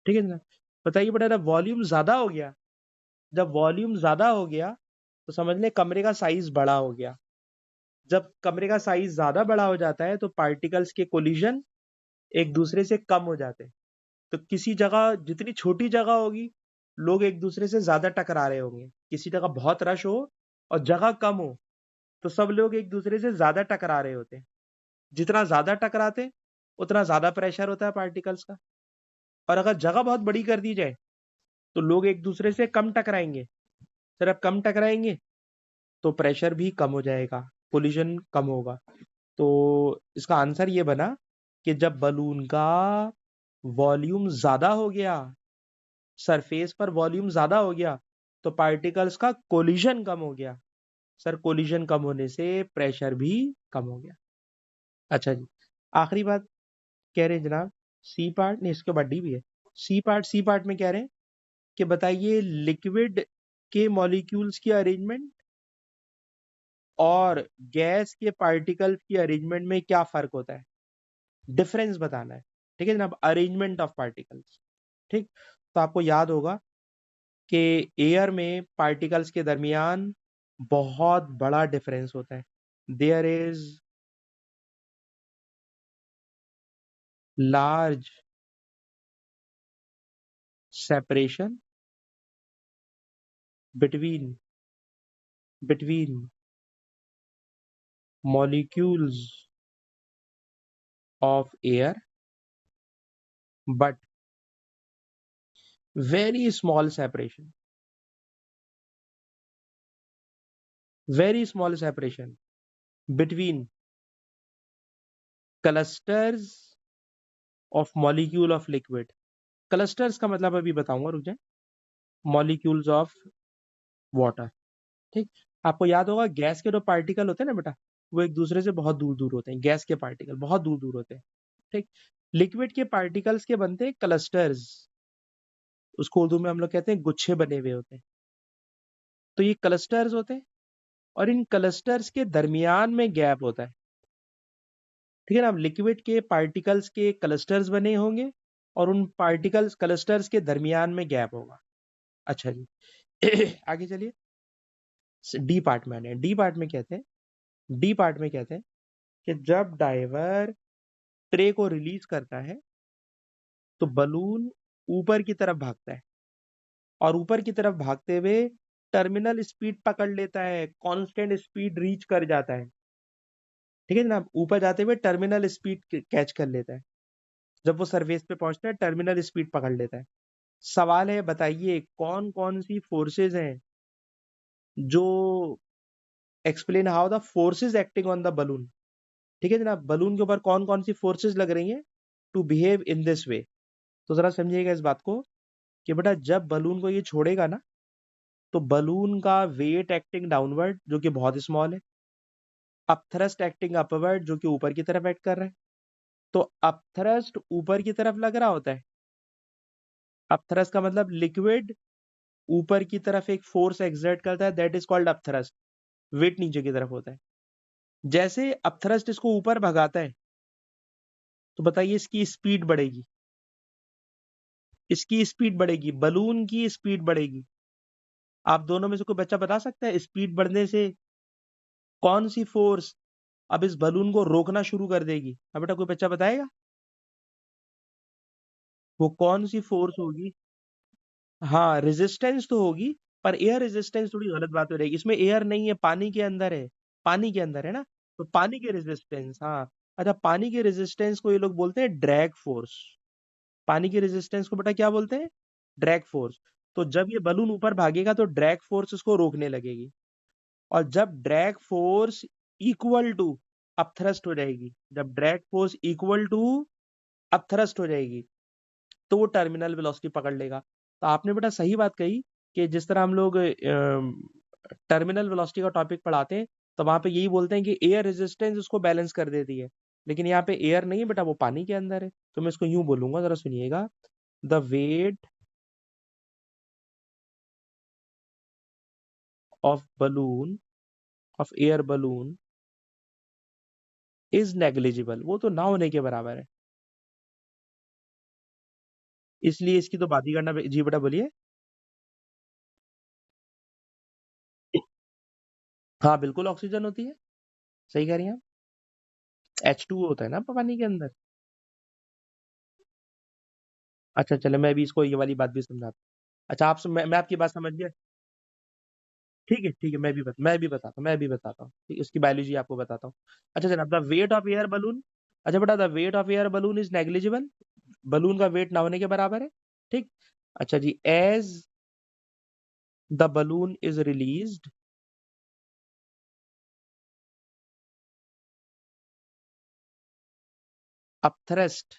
ठीक है ना, बताइए बेटा जब वॉल्यूम ज्यादा हो गया, जब वॉल्यूम ज्यादा हो गया तो समझ ले कमरे का साइज बड़ा हो गया। जब कमरे का साइज ज्यादा बड़ा हो जाता है तो पार्टिकल्स के कोलिजन एक दूसरे से कम हो जाते हैं। तो किसी जगह जितनी छोटी जगह होगी, लोग एक दूसरे से ज्यादा टकरा रहे होंगे। किसी जगह बहुत रश हो और जगह कम हो तो सब लोग एक दूसरे से ज्यादा टकरा रहे होते हैं। जितना ज्यादा टकराते हैं उतना ज्यादा प्रेशर होता है पार्टिकल्स का। और अगर जगह बहुत बड़ी कर दी जाए तो लोग एक दूसरे से कम टकराएंगे। सर अब कम टकराएंगे तो प्रेशर भी कम हो जाएगा, कोलिजन कम होगा। तो इसका आंसर ये बना कि जब बलून का वॉल्यूम ज्यादा हो गया, सरफेस पर वॉल्यूम ज्यादा हो गया, तो पार्टिकल्स का कोलिजन कम हो गया। सर कोलिजन कम होने से प्रेशर भी कम हो गया। अच्छा जी, आखिरी बात कह रहे हैं जनाब, सी पार्ट नहीं, इसके बाद डी भी है। सी पार्ट में कह रहे हैं कि बताइए लिक्विड के मॉलिक्यूल्स की अरेंजमेंट और गैस के पार्टिकल्स की अरेंजमेंट में क्या फर्क होता है, डिफरेंस बताना है। ठीक है जनाब, अरेंजमेंट ऑफ पार्टिकल्स। ठीक, तो आपको याद होगा कि एयर में पार्टिकल्स के दरमियान बहुत बड़ा डिफरेंस होता है। There is large separation between between molecules of air, but very small separation between clusters of molecule of liquid. Clusters का मतलब अभी बताऊंगा, रुक जाए। मॉलिक्यूल्स ऑफ वाटर, ठीक। आपको याद होगा गैस के जो पार्टिकल होते हैं ना बेटा, वो एक दूसरे से बहुत दूर दूर होते हैं। गैस के पार्टिकल बहुत दूर दूर होते हैं, ठीक। लिक्विड के पार्टिकल्स के बनते हैं क्लस्टर्स, उसको उर्दू में हम लोग कहते हैं गुच्छे बने हुए होते हैं। तो ये क्लस्टर्स होते हैं और इन क्लस्टर्स के दरमियान में गैप होता है, ठीक है ना। लिक्विड के पार्टिकल्स के क्लस्टर्स बने होंगे और उन पार्टिकल्स क्लस्टर्स के दरमियान में गैप होगा। अच्छा जी आगे चलिए। डी पार्ट में आने। डी पार्ट में कहते हैं, डी पार्ट में कहते हैं कि जब डाइवर ट्रे को रिलीज करता है तो बलून ऊपर की तरफ भागता है और ऊपर की तरफ भागते हुए टर्मिनल स्पीड पकड़ लेता है, कांस्टेंट स्पीड रीच कर जाता है, ठीक है जनाब। ऊपर जाते हुए टर्मिनल स्पीड कैच कर लेता है। जब वो सरफेस पे पहुंचता है टर्मिनल स्पीड पकड़ लेता है। सवाल है, बताइए कौन कौन सी फोर्सेज हैं जो explain how the forces acting on the balloon, ठीक है जनाब। बलून के ऊपर कौन कौन सी फोर्सेज लग रही हैं to behave in this way. तो जरा समझिएगा इस बात को कि बेटा जब बलून को ये छोड़ेगा ना तो बलून का वेट एक्टिंग डाउनवर्ड जो कि बहुत स्मॉल है, अपथ्रस्ट एक्टिंग अपवर्ड जो कि ऊपर की तरफ एक्ट कर रहा है। तो अपथ्रस्ट ऊपर की तरफ लग रहा होता है। अपथ्रस्ट का मतलब लिक्विड ऊपर की तरफ एक फोर्स एक्सर्ट करता है, that is called upthrust. Weight नीचे की तरफ होता है। जैसे अपथ्रस्ट इसको ऊपर भगाता है तो बताइए इसकी स्पीड बढ़ेगी, इसकी स्पीड बढ़ेगी, बलून की स्पीड बढ़ेगी। आप दोनों में से कोई बच्चा बता सकता है स्पीड बढ़ने से कौन सी फोर्स अब इस बलून को रोकना शुरू कर देगी? अब बेटा कोई बच्चा बताएगा वो कौन सी फोर्स होगी? हाँ, रेजिस्टेंस तो होगी, पर एयर रेजिस्टेंस थोड़ी गलत बात हो रहेगी। इसमें एयर नहीं है, पानी के अंदर है, पानी के अंदर है ना। तो पानी के रेजिस्टेंस, हाँ। अच्छा, पानी के रेजिस्टेंस को ये लोग बोलते हैं ड्रैग फोर्स। पानी की रेजिस्टेंस को बेटा क्या बोलते हैं? Drag force. तो जब ये बलून ऊपर भागेगा तो ड्रैग फोर्स इसको रोकने लगेगी, और जब drag force equal to upthrust हो जाएगी, जब drag force equal to upthrust हो जाएगी तो वो टर्मिनल वेलोसिटी पकड़ लेगा। तो आपने बेटा सही बात कही कि जिस तरह हम लोग टर्मिनल वेलोसिटी का टॉपिक पढ़ाते हैं तो वहां पे यही बोलते हैं कि एयर रेजिस्टेंस उसको बैलेंस कर देती है, लेकिन यहाँ पे एयर नहीं है बेटा, वो पानी के अंदर है। तो मैं इसको यूं बोलूंगा, जरा सुनिएगा। The weight of balloon, of air balloon is negligible, वो तो ना होने के बराबर है, इसलिए इसकी तो बात ही करना। जी बेटा बोलिए। हाँ बिल्कुल ऑक्सीजन होती है, सही कह रही हैं आप। H2O होता है ना पानी के अंदर। अच्छा चले, मैं भी इसको ये वाली बात भी समझाता हूँ। अच्छा मैं आपकी बात समझ गया। ठीक है, मैं भी बताता हूँ, ठीक, इसकी बायोलॉजी आपको बताता हूँ। अच्छा जनाब, the weight of air balloon, अच्छा बेटा the weight of air balloon is negligible, balloon का वेट ना होने के बराबर है, ठीक। अच्छा जी, as the balloon is released, upthrust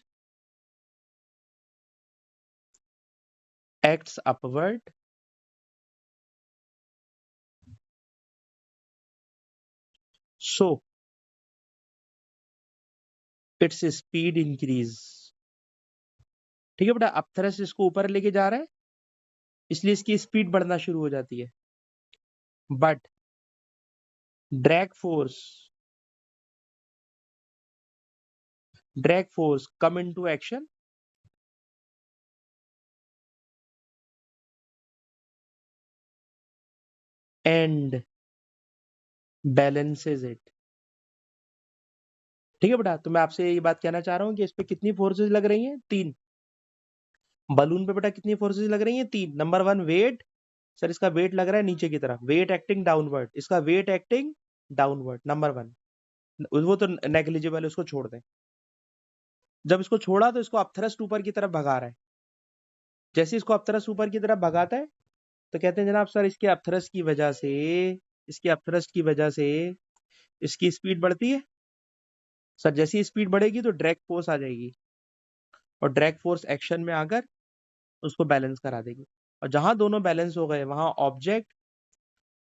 acts upward, so its speed increase, ठीक है बेटा। अपथ्रस्ट इसको ऊपर लेके जा रहा है इसलिए इसकी स्पीड बढ़ना शुरू हो जाती है, but drag force, drag force come into action and balances it, ठीक है बेटा। तो मैं आपसे ये बात कहना चाह रहा हूँ कि इस पे कितनी फोर्सेज लग रही हैं? तीन। बलून पे बेटा कितनी फोर्सेज लग रही हैं? तीन। नंबर वन वेट, सर इसका वेट लग रहा है नीचे की तरफ, वेट एक्टिंग डाउनवर्ड, इसका वेट एक्टिंग डाउनवर्ड, नंबर 1। वो तो नेग्लिजिबल है, उसको छोड़ दें। जब इसको छोड़ा तो इसको अपथ्रस्ट ऊपर की तरफ भगा रहा है। जैसे इसको अपथ्रस्ट ऊपर की तरफ भगाता है तो कहते हैं जनाब सर इसके अपथ्रस्ट की वजह से, इसके अपथ्रस्ट की वजह से इसकी स्पीड बढ़ती है। सर जैसी स्पीड बढ़ेगी तो ड्रैग फोर्स आ जाएगी, और ड्रैग फोर्स एक्शन में आकर उसको बैलेंस करा देगी, और जहां दोनों बैलेंस हो गए वहां ऑब्जेक्ट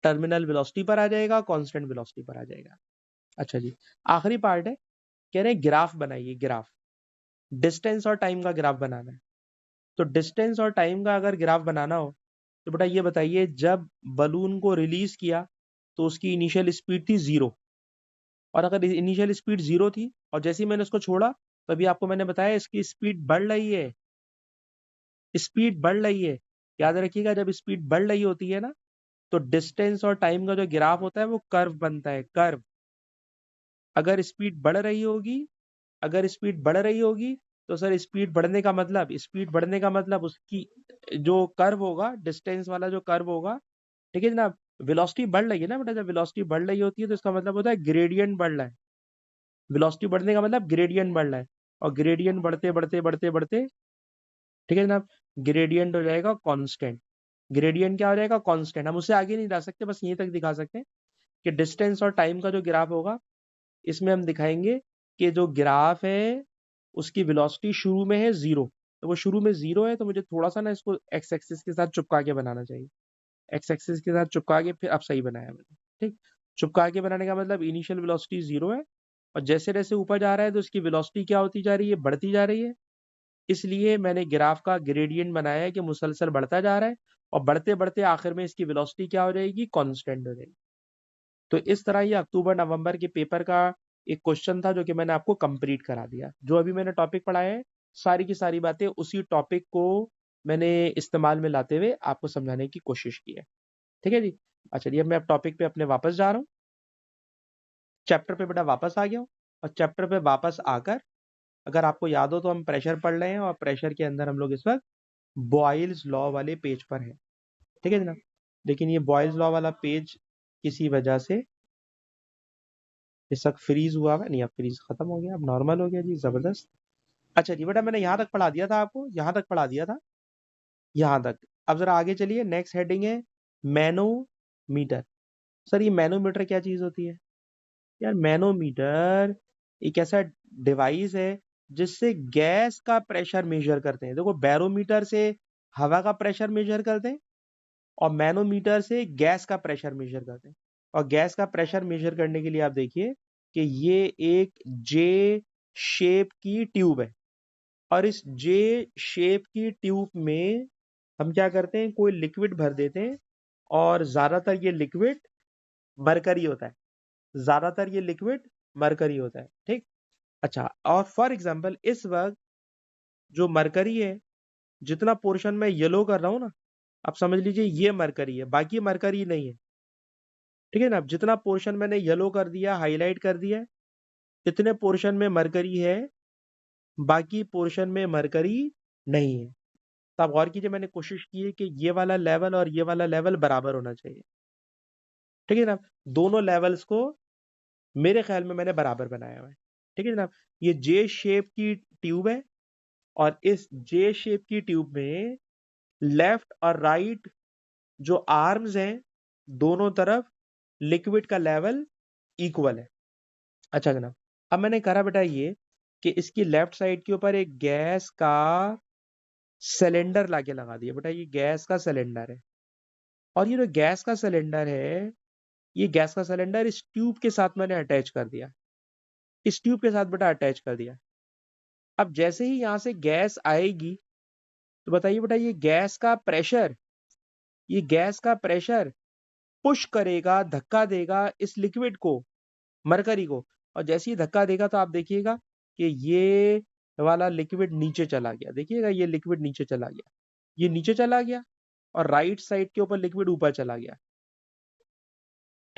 टर्मिनल वेलोसिटी पर आ जाएगा, कांस्टेंट वेलोसिटी पर आ जाएगा। अच्छा जी, आखिरी पार्ट है, कह रहे हैं ग्राफ बनाइए, ग्राफ डिस्टेंस और टाइम का ग्राफ बनाना है। तो डिस्टेंस और टाइम का अगर ग्राफ बनाना हो तो बेटा ये बताइए, जब बलून को रिलीज किया तो उसकी इनिशियल स्पीड थी 0, और अगर इनिशियल स्पीड 0 थी और जैसे ही मैंने उसको छोड़ा तो अभी आपको मैंने बताया इसकी स्पीड बढ़ रही है, स्पीड बढ़ रही है। याद रखिएगा जब स्पीड बढ़ रही होती है ना तो डिस्टेंस और टाइम का जो ग्राफ होता है वो कर्व बनता है, कर्व। अगर स्पीड बढ़ रही होगी, अगर स्पीड बढ़ रही होगी तो सर स्पीड बढ़ने का मतलब, स्पीड बढ़ने का मतलब उसकी जो कर्व होगा, डिस्टेंस वाला जो कर्व होगा, ठीक है जनाब, वेलोसिटी बढ़ रही है ना बेटा, जब वेलोसिटी बढ़ रही होती है तो इसका मतलब होता है ग्रेडियंट बढ़ रहा है। वेलोसिटी बढ़ने का मतलब ग्रेडियंट बढ़ रहा है, और ग्रेडियंट बढ़ते बढ़ते बढ़ते बढ़ते, ठीक है जनाब, ग्रेडियंट हो जाएगा कांस्टेंट। ग्रेडियंट क्या हो जाएगा? कांस्टेंट। हम उससे आगे नहीं जा सकते, बस यहीं तक दिखा सकते हैं कि डिस्टेंस और टाइम का जो ग्राफ होगा इसमें हम दिखाएंगे कि जो ग्राफ है उसकी वेलोसिटी शुरू में है 0, तो वो शुरू में 0 है तो मुझे थोड़ा सा ना इसको एक्स एक्सिस के साथ चिपका के बनाना चाहिए। एक्स एक्सिस के साथ चिपका के फिर अब सही बनाया मैंने, ठीक। चिपका के बनाने का मतलब इनिशियल वेलोसिटी 0 है, और जैसे जैसे ऊपर जा रहा है तो उसकी वेलोसिटी क्या होती जा रही है? बढ़ती जा रही है। इसलिए मैंने ग्राफ का ग्रेडियंट बनाया है कि मुसलसल बढ़ता जा रहा है, और बढ़ते बढ़ते आखिर में इसकी वेलोसिटी क्या हो जाएगी? कांस्टेंट हो जाएगी। तो इस तरह ये अक्टूबर नवंबर के पेपर का एक क्वेश्चन था जो कि मैंने आपको कंप्लीट करा दिया। जो अभी मैंने टॉपिक पढ़ाया है सारी की सारी बातें उसी टॉपिक को मैंने इस्तेमाल में लाते हुए आपको समझाने की कोशिश की है, ठीक है जी। अच्छा जी, अब मैं टॉपिक पे अपने वापस जा रहा हूँ, चैप्टर पे बेटा वापस आ गया हूँ, और चैप्टर पे वापस आकर अगर आपको याद हो तो हम प्रेशर पढ़ रहे हैं, और प्रेशर के अंदर हम लोग इस वक्त बॉयल्स लॉ वाले पेज पर है, ठीक है जनाब। लेकिन ये बॉयल्स लॉ वाला पेज किसी वजह से इस वक्त फ्रीज हुआ है, नहीं अब फ्रीज खत्म हो गया, अब नॉर्मल हो गया जी, जबरदस्त। अच्छा जी बेटा, मैंने यहाँ तक पढ़ा दिया था आपको, यहाँ तक पढ़ा दिया था, यहाँ तक। अब जरा आगे चलिए, नेक्स्ट हेडिंग है मैनोमीटर। सर ये मैनोमीटर क्या चीज होती है? यार मैनोमीटर एक ऐसा डिवाइस है जिससे गैस का प्रेशर मेजर करते हैं। देखो बैरोमीटर से हवा का प्रेशर मेजर करते हैं, और मैनोमीटर से गैस का प्रेशर मेजर करते हैं। और गैस का प्रेशर मेजर करने के लिए आप देखिए कि ये एक जे शेप की ट्यूब है, और इस जे शेप की ट्यूब में हम क्या करते हैं? कोई लिक्विड भर देते हैं, और ज्यादातर ये लिक्विड मरकरी होता है, ज्यादातर ये लिक्विड मरकरी होता है, ठीक। अच्छा, और फॉर एग्जांपल इस वक्त जो मरकरी है, जितना पोर्शन मैं येलो कर रहा हूं ना, आप समझ लीजिए ये मरकरी है, बाकी मरकरी नहीं है, ठीक है ना। जितना पोर्शन मैंने येलो कर दिया, हाईलाइट कर दिया, इतने पोर्शन में मरकरी है, बाकी पोर्शन में मरकरी नहीं है। तो आप गौर कीजिए, मैंने कोशिश की है कि ये वाला लेवल और ये वाला लेवल बराबर होना चाहिए, ठीक है ना। दोनों लेवल्स को मेरे ख्याल में मैंने बराबर बनाया हुआ है, ठीक है जनाब। ये जे शेप की ट्यूब है, और इस जे शेप की ट्यूब में लेफ्ट और राइट जो आर्म्स हैं, दोनों तरफ लिक्विड का लेवल इक्वल है। अच्छा जनाब, अब मैंने करा बेटा ये कि इसकी लेफ्ट साइड के ऊपर एक गैस का सिलेंडर लाके लगा दिया। बेटा ये गैस का सिलेंडर है, और ये जो गैस का सिलेंडर है, ये गैस का सिलेंडर इस ट्यूब के साथ मैंने अटैच कर दिया, इस ट्यूब के साथ बेटा अटैच कर दिया। अब जैसे ही यहां से गैस आएगी तो बताइए बेटा ये गैस का प्रेशर, ये गैस का प्रेशर पुश करेगा, धक्का देगा इस लिक्विड को, मरकरी को। और जैसे ही धक्का देगा तो आप देखिएगा कि ये वाला लिक्विड नीचे चला गया, देखिएगा ये लिक्विड नीचे चला गया, ये नीचे चला गया, और राइट साइड के ऊपर लिक्विड ऊपर चला गया,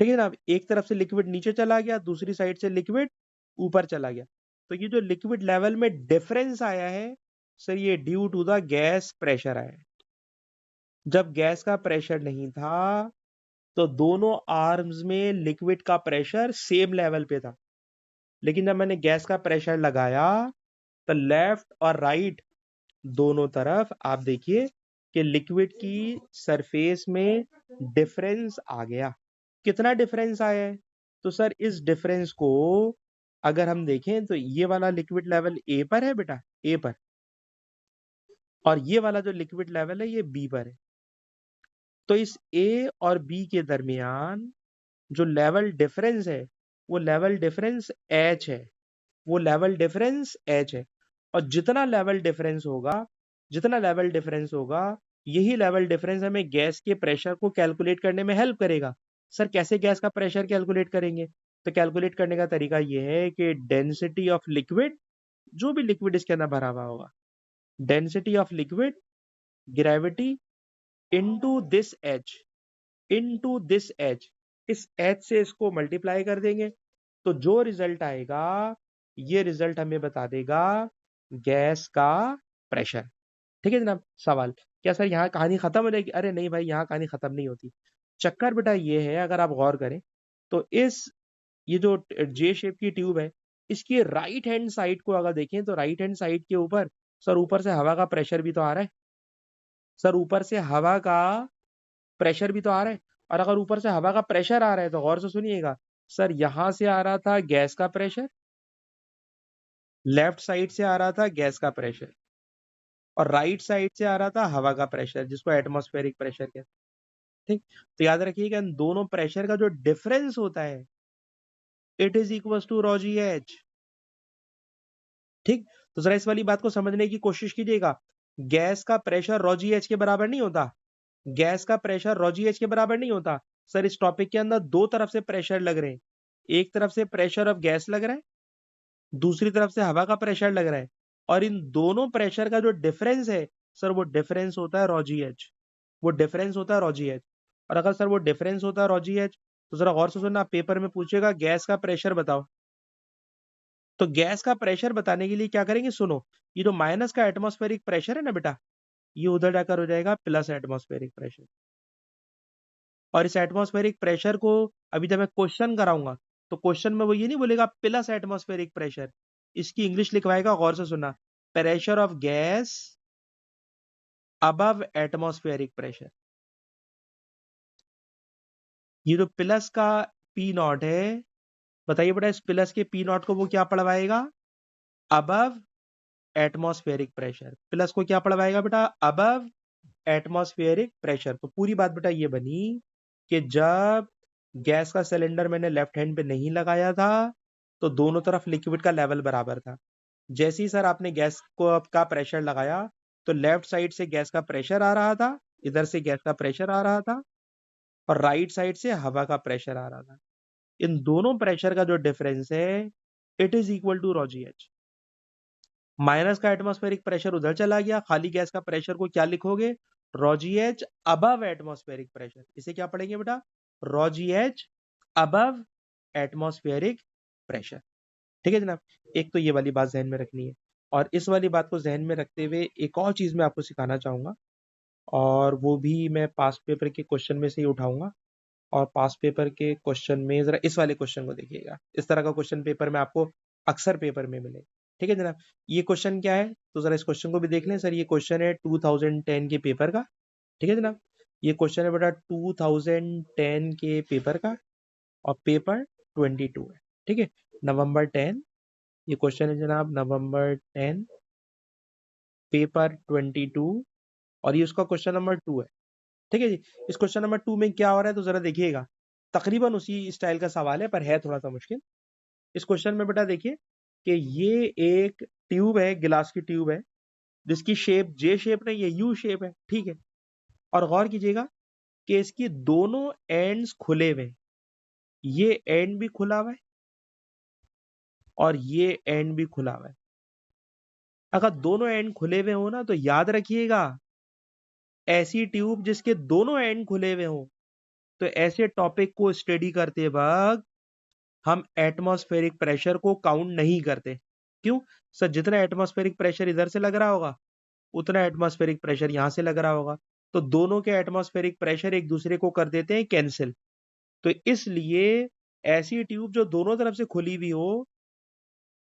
ठीक है ना। एक तरफ से लिक्विड नीचे चला गया, दूसरी साइड से लिक्विड ऊपर चला गया। तो ये जो लिक्विड लेवल में डिफरेंस आया है सर, ये due to the gas pressure आया है। जब गैस का प्रेशर नहीं था तो दोनों आर्म्स में लिक्विड का प्रेशर सेम लेवल पे था, लेकिन जब मैंने गैस का प्रेशर लगाया तो लेफ्ट और राइट दोनों तरफ आप देखिए कि लिक्विड की सरफेस में डिफरेंस आ गया। कितना डिफरेंस आया है? तो सर इस डिफरेंस को अगर हम देखें तो ये वाला लिक्विड लेवल ए पर है बेटा, ए पर, और ये वाला जो लिक्विड लेवल है ये बी पर है। तो इस ए और बी के दरमियान जो लेवल डिफरेंस है वो लेवल डिफरेंस एच है, वो लेवल डिफरेंस एच है। और जितना लेवल डिफरेंस होगा यही लेवल डिफरेंस हमें गैस के प्रेशर को कैलकुलेट करने में हेल्प करेगा। सर कैसे गैस का प्रेशर कैलकुलेट करेंगे? तो कैलकुलेट करने का तरीका ये है कि डेंसिटी ऑफ लिक्विड, जो भी लिक्विड इसके अंदर भरा हुआ होगा, density of liquid, gravity into this H, into this H, इस एच से इसको मल्टीप्लाई कर देंगे तो जो रिजल्ट आएगा ये रिजल्ट हमें बता देगा गैस का प्रेशर। ठीक है जनाब। सवाल क्या सर यहाँ कहानी खत्म हो जाएगी? अरे नहीं भाई, यहाँ कहानी खत्म नहीं होती। चक्कर बेटा ये है, अगर आप गौर करें तो ये जो जे शेप की ट्यूब है, इसकी राइट हैंड साइड को अगर देखें तो राइट हैंड साइड के ऊपर सर ऊपर से हवा का प्रेशर भी तो आ रहा है। सर ऊपर से हवा का प्रेशर भी तो आ रहा है। और अगर ऊपर से हवा का प्रेशर आ रहा है तो गौर से सुनिएगा, सर यहां से आ रहा था गैस का प्रेशर, लेफ्ट साइड से आ रहा था गैस का प्रेशर, और राइट साइड से आ रहा था हवा का प्रेशर, जिसको एटमॉस्फेरिक प्रेशर कहते हैं। ठीक, तो याद रखिएगा इन दोनों प्रेशर का जो डिफरेंस होता है it is equal to rho g h. ठीक, तो जरा इस वाली बात को समझने की कोशिश कीजिएगा। गैस का प्रेशर रॉ जी एच के बराबर नहीं होता, गैस का प्रेशर रॉ जी एच के बराबर नहीं होता। सर इस टॉपिक के अंदर दो तरफ से प्रेशर लग रहे हैं, एक तरफ से प्रेशर ऑफ गैस लग रहा है, दूसरी तरफ से हवा का प्रेशर लग रहा है, और इन दोनों प्रेशर का जो डिफरेंस है सर वो डिफरेंस होता है रॉ जी एच, वो डिफरेंस होता है रॉ जी एच। और अगर सर वो डिफरेंस होता है रॉ जी एच तो जरा गौर से सुनना, पेपर में पूछेगा गैस का प्रेशर बताओ। तो गैस का प्रेशर बताने के लिए क्या करेंगे, सुनो, ये जो माइनस का एटमॉस्फेरिक प्रेशर है ना बेटा, ये उधर जाकर हो जाएगा प्लस एटमॉस्फेरिक प्रेशर। और इस एटमॉस्फेरिक प्रेशर को अभी जब मैं क्वेश्चन कराऊंगा तो क्वेश्चन में वो ये नहीं बोलेगा प्लस एटमॉस्फेरिक प्रेशर, इसकी इंग्लिश लिखवाएगा, गौर से सुनना, pressure of gas above atmospheric pressure. ये जो प्लस का पी नॉट है, बताइए बेटा इस प्लस के पी नॉट को वो क्या पढ़वाएगा, अबव एटमॉस्फेरिक प्रेशर। प्लस को क्या पढ़वाएगा बेटा, अबव एटमॉस्फेरिक प्रेशर। तो पूरी बात बेटा ये बनी कि जब गैस का सिलेंडर मैंने लेफ्ट हैंड पे नहीं लगाया था तो दोनों तरफ लिक्विड का लेवल बराबर था। जैसे ही सर आपने गैस को का प्रेशर लगाया तो लेफ्ट साइड से गैस का प्रेशर आ रहा था, इधर से गैस का प्रेशर आ रहा था, और राइट साइड से हवा का प्रेशर आ रहा था। इन दोनों प्रेशर का जो डिफरेंस है it is equal to rho g h. Minus का एटमॉस्फेरिक प्रेशर उधर चला गया, खाली गैस का प्रेशर को क्या लिखोगे, raw g H above atmospheric pressure. इसे क्या पढ़ेंगे बेटा, raw g H above atmospheric pressure. ठीक है जनाब। एक तो ये वाली बात जहन में रखनी है, और इस वाली बात को जहन में रखते हुए एक और चीज मैं आपको सिखाना चाहूंगा, और वो भी मैं पास्ट पेपर के क्वेश्चन में से ही उठाऊंगा। और पास्ट पेपर के क्वेश्चन में जरा इस वाले क्वेश्चन को देखिएगा, इस तरह का क्वेश्चन पेपर में आपको अक्सर पेपर में मिले। ठीक है जनाब। ये क्वेश्चन क्या है, तो जरा इस क्वेश्चन को भी देख लें। सर ये क्वेश्चन है 2010 के पेपर का। ठीक है जनाब। ये क्वेश्चन है बेटा 2010 के पेपर का, और पेपर 22 है। ठीक है, नवंबर 10, ये क्वेश्चन है जनाब नवंबर 10, पेपर 22, और ये उसका क्वेश्चन नंबर 2 है। ठीक है जी। इस क्वेश्चन नंबर 2 में क्या हो रहा है तो जरा देखिएगा, तकरीबन उसी स्टाइल का सवाल है पर है थोड़ा सा मुश्किल। इस क्वेश्चन में बेटा देखिए कि ये एक ट्यूब है, गिलास की ट्यूब है, जिसकी शेप जे शेप नहीं है, यू शेप है। ठीक है, और गौर कीजिएगा कि इसकी दोनों एंड्स खुले हुए हैं, ये एंड भी खुला हुआ है और ये एंड भी खुला हुआ है। अगर दोनों एंड खुले हुए हो ना तो याद रखिएगा, ऐसी ट्यूब जिसके दोनों एंड खुले हुए हो, तो ऐसे टॉपिक को स्टडी करते वक्त हम एटमॉस्फेरिक प्रेशर को काउंट नहीं करते। क्यों? सर जितना एटमॉस्फेरिक प्रेशर इधर से लग रहा होगा उतना एटमॉस्फेरिक प्रेशर यहां से लग रहा होगा, तो दोनों के एटमॉस्फेरिक प्रेशर एक दूसरे को कर देते हैं कैंसिल। तो इसलिए ऐसी ट्यूब जो दोनों तरफ से खुली हुई हो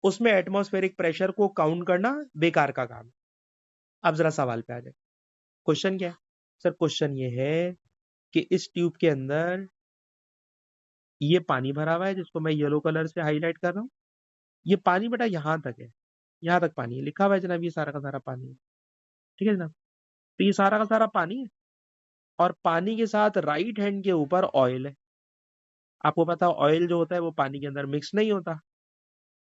उसमें एटमॉस्फेरिक प्रेशर को काउंट करना बेकार का काम। अब जरा सवाल पे आ जाए। क्वेश्चन क्या है सर? क्वेश्चन ये है कि इस ट्यूब के अंदर ये पानी भरा हुआ है जिसको मैं येलो कलर से हाईलाइट कर रहा हूँ। ये पानी बेटा यहां तक है, यहां तक पानी है, लिखा हुआ है जनाब, ये सारा का सारा पानी है। ठीक है जनाब, तो ये सारा का सारा पानी है और पानी के साथ राइट हैंड के ऊपर ऑयल है। आपको पता है ऑयल जो होता है वो पानी के अंदर मिक्स नहीं होता,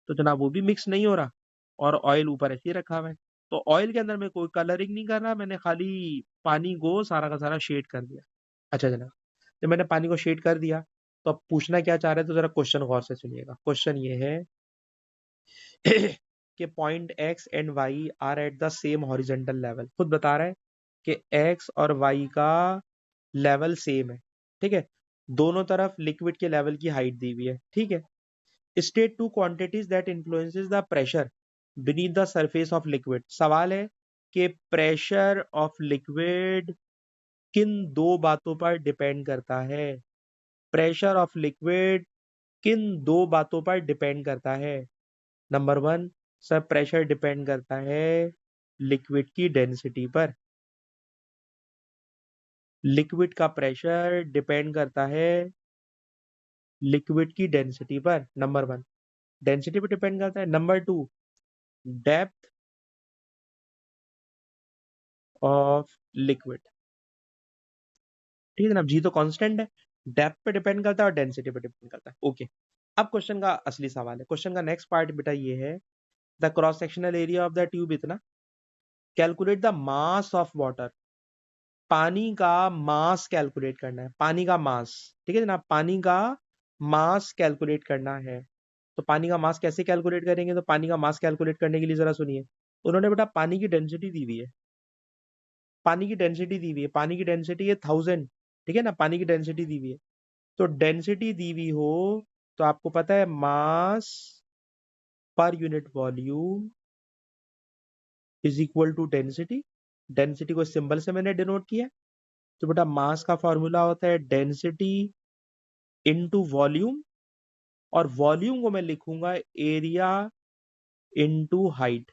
तो जनाब वो भी मिक्स नहीं हो रहा और ऑयल ऊपर ऐसे ही रखा हुआ है। तो ऑयल के अंदर मैं कोई कलरिंग नहीं कर रहा, मैंने खाली पानी को सारा का सारा शेड कर दिया। अच्छा जनाब, तो मैंने पानी को शेड कर दिया, तो अब पूछना क्या चाह रहे हैं, तो जरा क्वेश्चन गौर से सुनिएगा। क्वेश्चन ये है कि point x and y are at the same horizontal level. खुद बता रहा है कि एक्स और वाई का लेवल सेम है। ठीक है, दोनों तरफ लिक्विड के लेवल की हाइट दी हुई है। ठीक है, state two quantities that influences the pressure beneath the surface of liquid. सवाल है कि प्रेशर ऑफ लिक्विड किन दो बातों पर डिपेंड करता है? प्रेशर ऑफ लिक्विड किन दो बातों पर डिपेंड करता है? Number one, sir pressure depend करता है लिक्विड की डेंसिटी पर। लिक्विड का प्रेशर डिपेंड करता है लिक्विड की डेंसिटी पर, नंबर वन, डेंसिटी पर डिपेंड करता है। Number two, depth of liquid. ठीक है ना, जी तो कांस्टेंट है, डेप्थ पे डिपेंड करता है और डेंसिटी पे डिपेंड करता है। ओके, अब क्वेश्चन का असली सवाल है। क्वेश्चन का नेक्स्ट पार्ट बेटा ये है, the cross sectional area of the tube इतना, calculate the mass of water. पानी का मास कैलकुलेट करना है, पानी का मास। ठीक है जनाब, पानी का मास कैलकुलेट करना है। तो पानी का मास कैसे कैलकुलेट करेंगे? तो पानी का मास कैलकुलेट करने के लिए जरा सुनिए, उन्होंने बेटा पानी की डेंसिटी दी हुई है, पानी की डेंसिटी दी हुई है, पानी की डेंसिटी है 1000। ठीक है ना, पानी की डेंसिटी दी हुई है। तो डेंसिटी दी हुई हो तो आपको पता है मास पर unit volume is equal to density. Density को सिंबल से मैंने डिनोट किया। तो बेटा मास का फॉर्मूला होता है डेंसिटी इनटू वॉल्यूम, और वॉल्यूम को मैं लिखूंगा एरिया इनटू हाइट।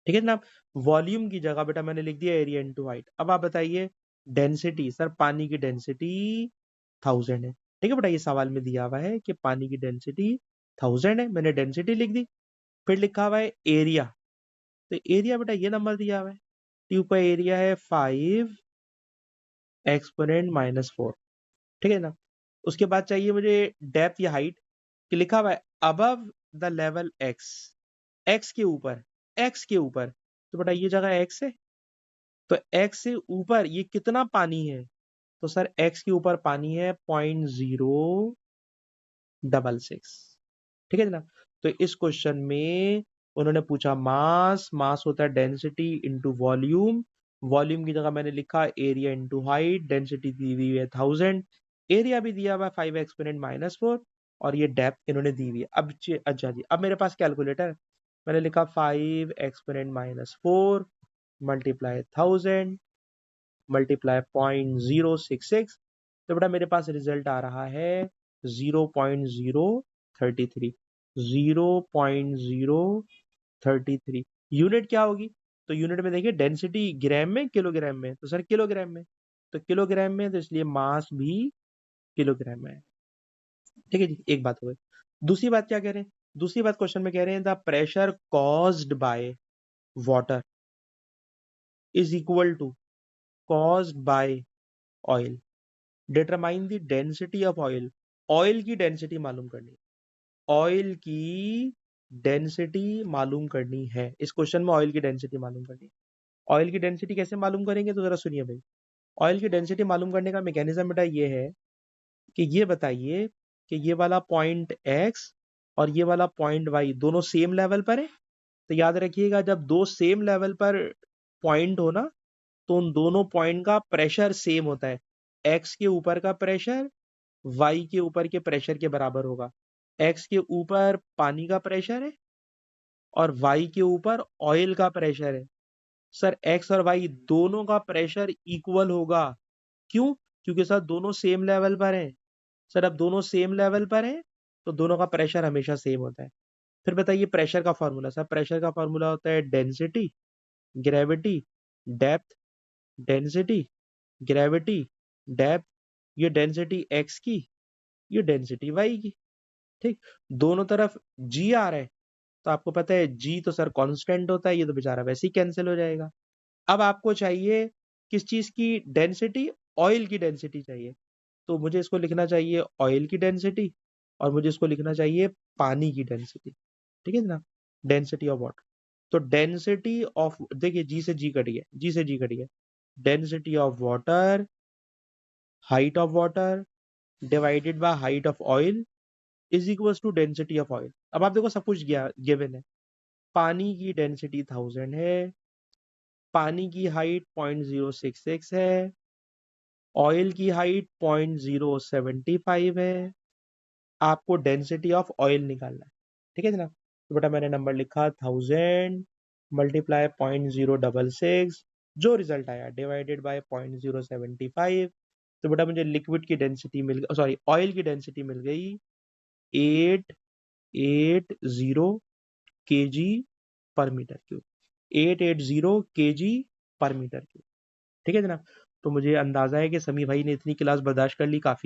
ठीक है जनाब, वॉल्यूम की जगह बेटा मैंने लिख दिया एरिया इनटू हाइट। अब आप बताइए डेंसिटी, सर पानी की डेंसिटी 1000 है। ठीक है बेटा, ये सवाल में दिया हुआ है कि पानी की डेंसिटी 1000 है, मैंने डेंसिटी लिख दी। फिर लिखा हुआ है एरिया, तो एरिया बेटा ये नंबर दिया हुआ है, ट्यूब का एरिया है 5 एक्सपोनेंट -4। ठीक है ना, उसके बाद चाहिए मुझे डेप्थ या हाइट, कि लिखा हुआ है above the level x, x के ऊपर, एक्स के ऊपर। तो बेटा ये जगह एक्स है, तो एक्स से ऊपर ये कितना पानी है? तो सर एक्स के ऊपर पानी है 0.066। ठीक है जनाब, तो इस क्वेश्चन में उन्होंने पूछा मास, मास होता है डेंसिटी इंटू वॉल्यूम, वॉल्यूम की जगह मैंने लिखा एरिया इंटू हाइट, डेंसिटी दी हुई है 1000, एरिया भी दिया हुआ है 5 एक्सपोनेंट -4, और ये डेप्थ इन्होंने दी हुई है। अब अच्छा जी, अब मेरे पास कैलकुलेटर, मैंने लिखा 5 एक्सपोनेंट -4 मल्टीप्लाई 1000 मल्टीप्लाई 0.066, तो बेटा मेरे पास रिजल्ट आ रहा है 0.033, 0.033। यूनिट क्या होगी? तो यूनिट में देखिए डेंसिटी ग्राम में किलोग्राम में, तो सर किलोग्राम में, तो किलोग्राम में, तो इसलिए मास भी किलोग्राम में है। ठीक है जी, एक बात हो गई। दूसरी बात क्या कह रहे हैं? दूसरी बात क्वेश्चन में कह रहे हैं the pressure caused by water is equal to caused by oil, determine the density of oil. Oil की डेंसिटी मालूम करनी, ऑयल की डेंसिटी मालूम करनी है। इस क्वेश्चन में ऑयल की डेंसिटी मालूम करनी है। ऑयल की डेंसिटी कैसे मालूम करेंगे? तो जरा सुनिए भाई, ऑयल की डेंसिटी मालूम करने का मैकेनिज्म बेटा ये है कि ये बताइए कि ये वाला पॉइंट एक्स और ये वाला पॉइंट वाई दोनों सेम लेवल पर है। तो याद रखिएगा, जब दो सेम लेवल पर पॉइंट हो ना, तो उन दोनों पॉइंट का प्रेशर सेम होता है। एक्स के ऊपर का प्रेशर वाई के ऊपर के प्रेशर के बराबर होगा। एक्स के ऊपर पानी का प्रेशर है और वाई के ऊपर ऑयल का प्रेशर है। सर एक्स और वाई दोनों का प्रेशर इक्वल होगा। क्यों? क्योंकि सर दोनों सेम लेवल पर हैं। सर अब दोनों सेम लेवल पर हैं तो दोनों का प्रेशर हमेशा सेम होता है। फिर बताइए प्रेशर का फॉर्मूला। सर प्रेशर का फॉर्मूला होता है density, gravity, depth, density, gravity, depth. ये डेंसिटी एक्स की, ये डेंसिटी वाई की। ठीक, दोनों तरफ जी आ रहा है तो आपको पता है जी तो सर कांस्टेंट होता है, ये तो बेचारा वैसे ही कैंसिल हो जाएगा। अब आपको चाहिए किस चीज की डेंसिटी? ऑयल की डेंसिटी चाहिए। तो मुझे इसको लिखना चाहिए ऑयल की डेंसिटी और मुझे इसको लिखना चाहिए पानी की डेंसिटी। ठीक है ना, डेंसिटी ऑफ वाटर। तो डेंसिटी ऑफ, देखिए जी से जी कट गया, जी से जी कट गया। Density of water, height of water divided by height of oil is equals to density of oil. अब आप देखो सब कुछ गिवन है। पानी की डेंसिटी 1000 है, पानी की हाइट 0.066 है, ऑयल की हाइट 0.075 है। आपको डेंसिटी ऑफ ऑयल निकालना है। ठीक है जनाब, तो बेटा मैंने नंबर लिखा 1000 मल्टीप्लाई 0.066, जो रिजल्ट आया डिवाइडेड बाय 0.075। तो बेटा मुझे लिक्विड की डेंसिटी मिल गई, सॉरी ऑयल की डेंसिटी मिल गई 880 kg पर मीटर क्यूब। 880 kg पर मीटर क्यूब। ठीक है जनाब, तो मुझे अंदाजा है कि समी भाई ने इतनी क्लास बर्दाश्त कर ली, काफी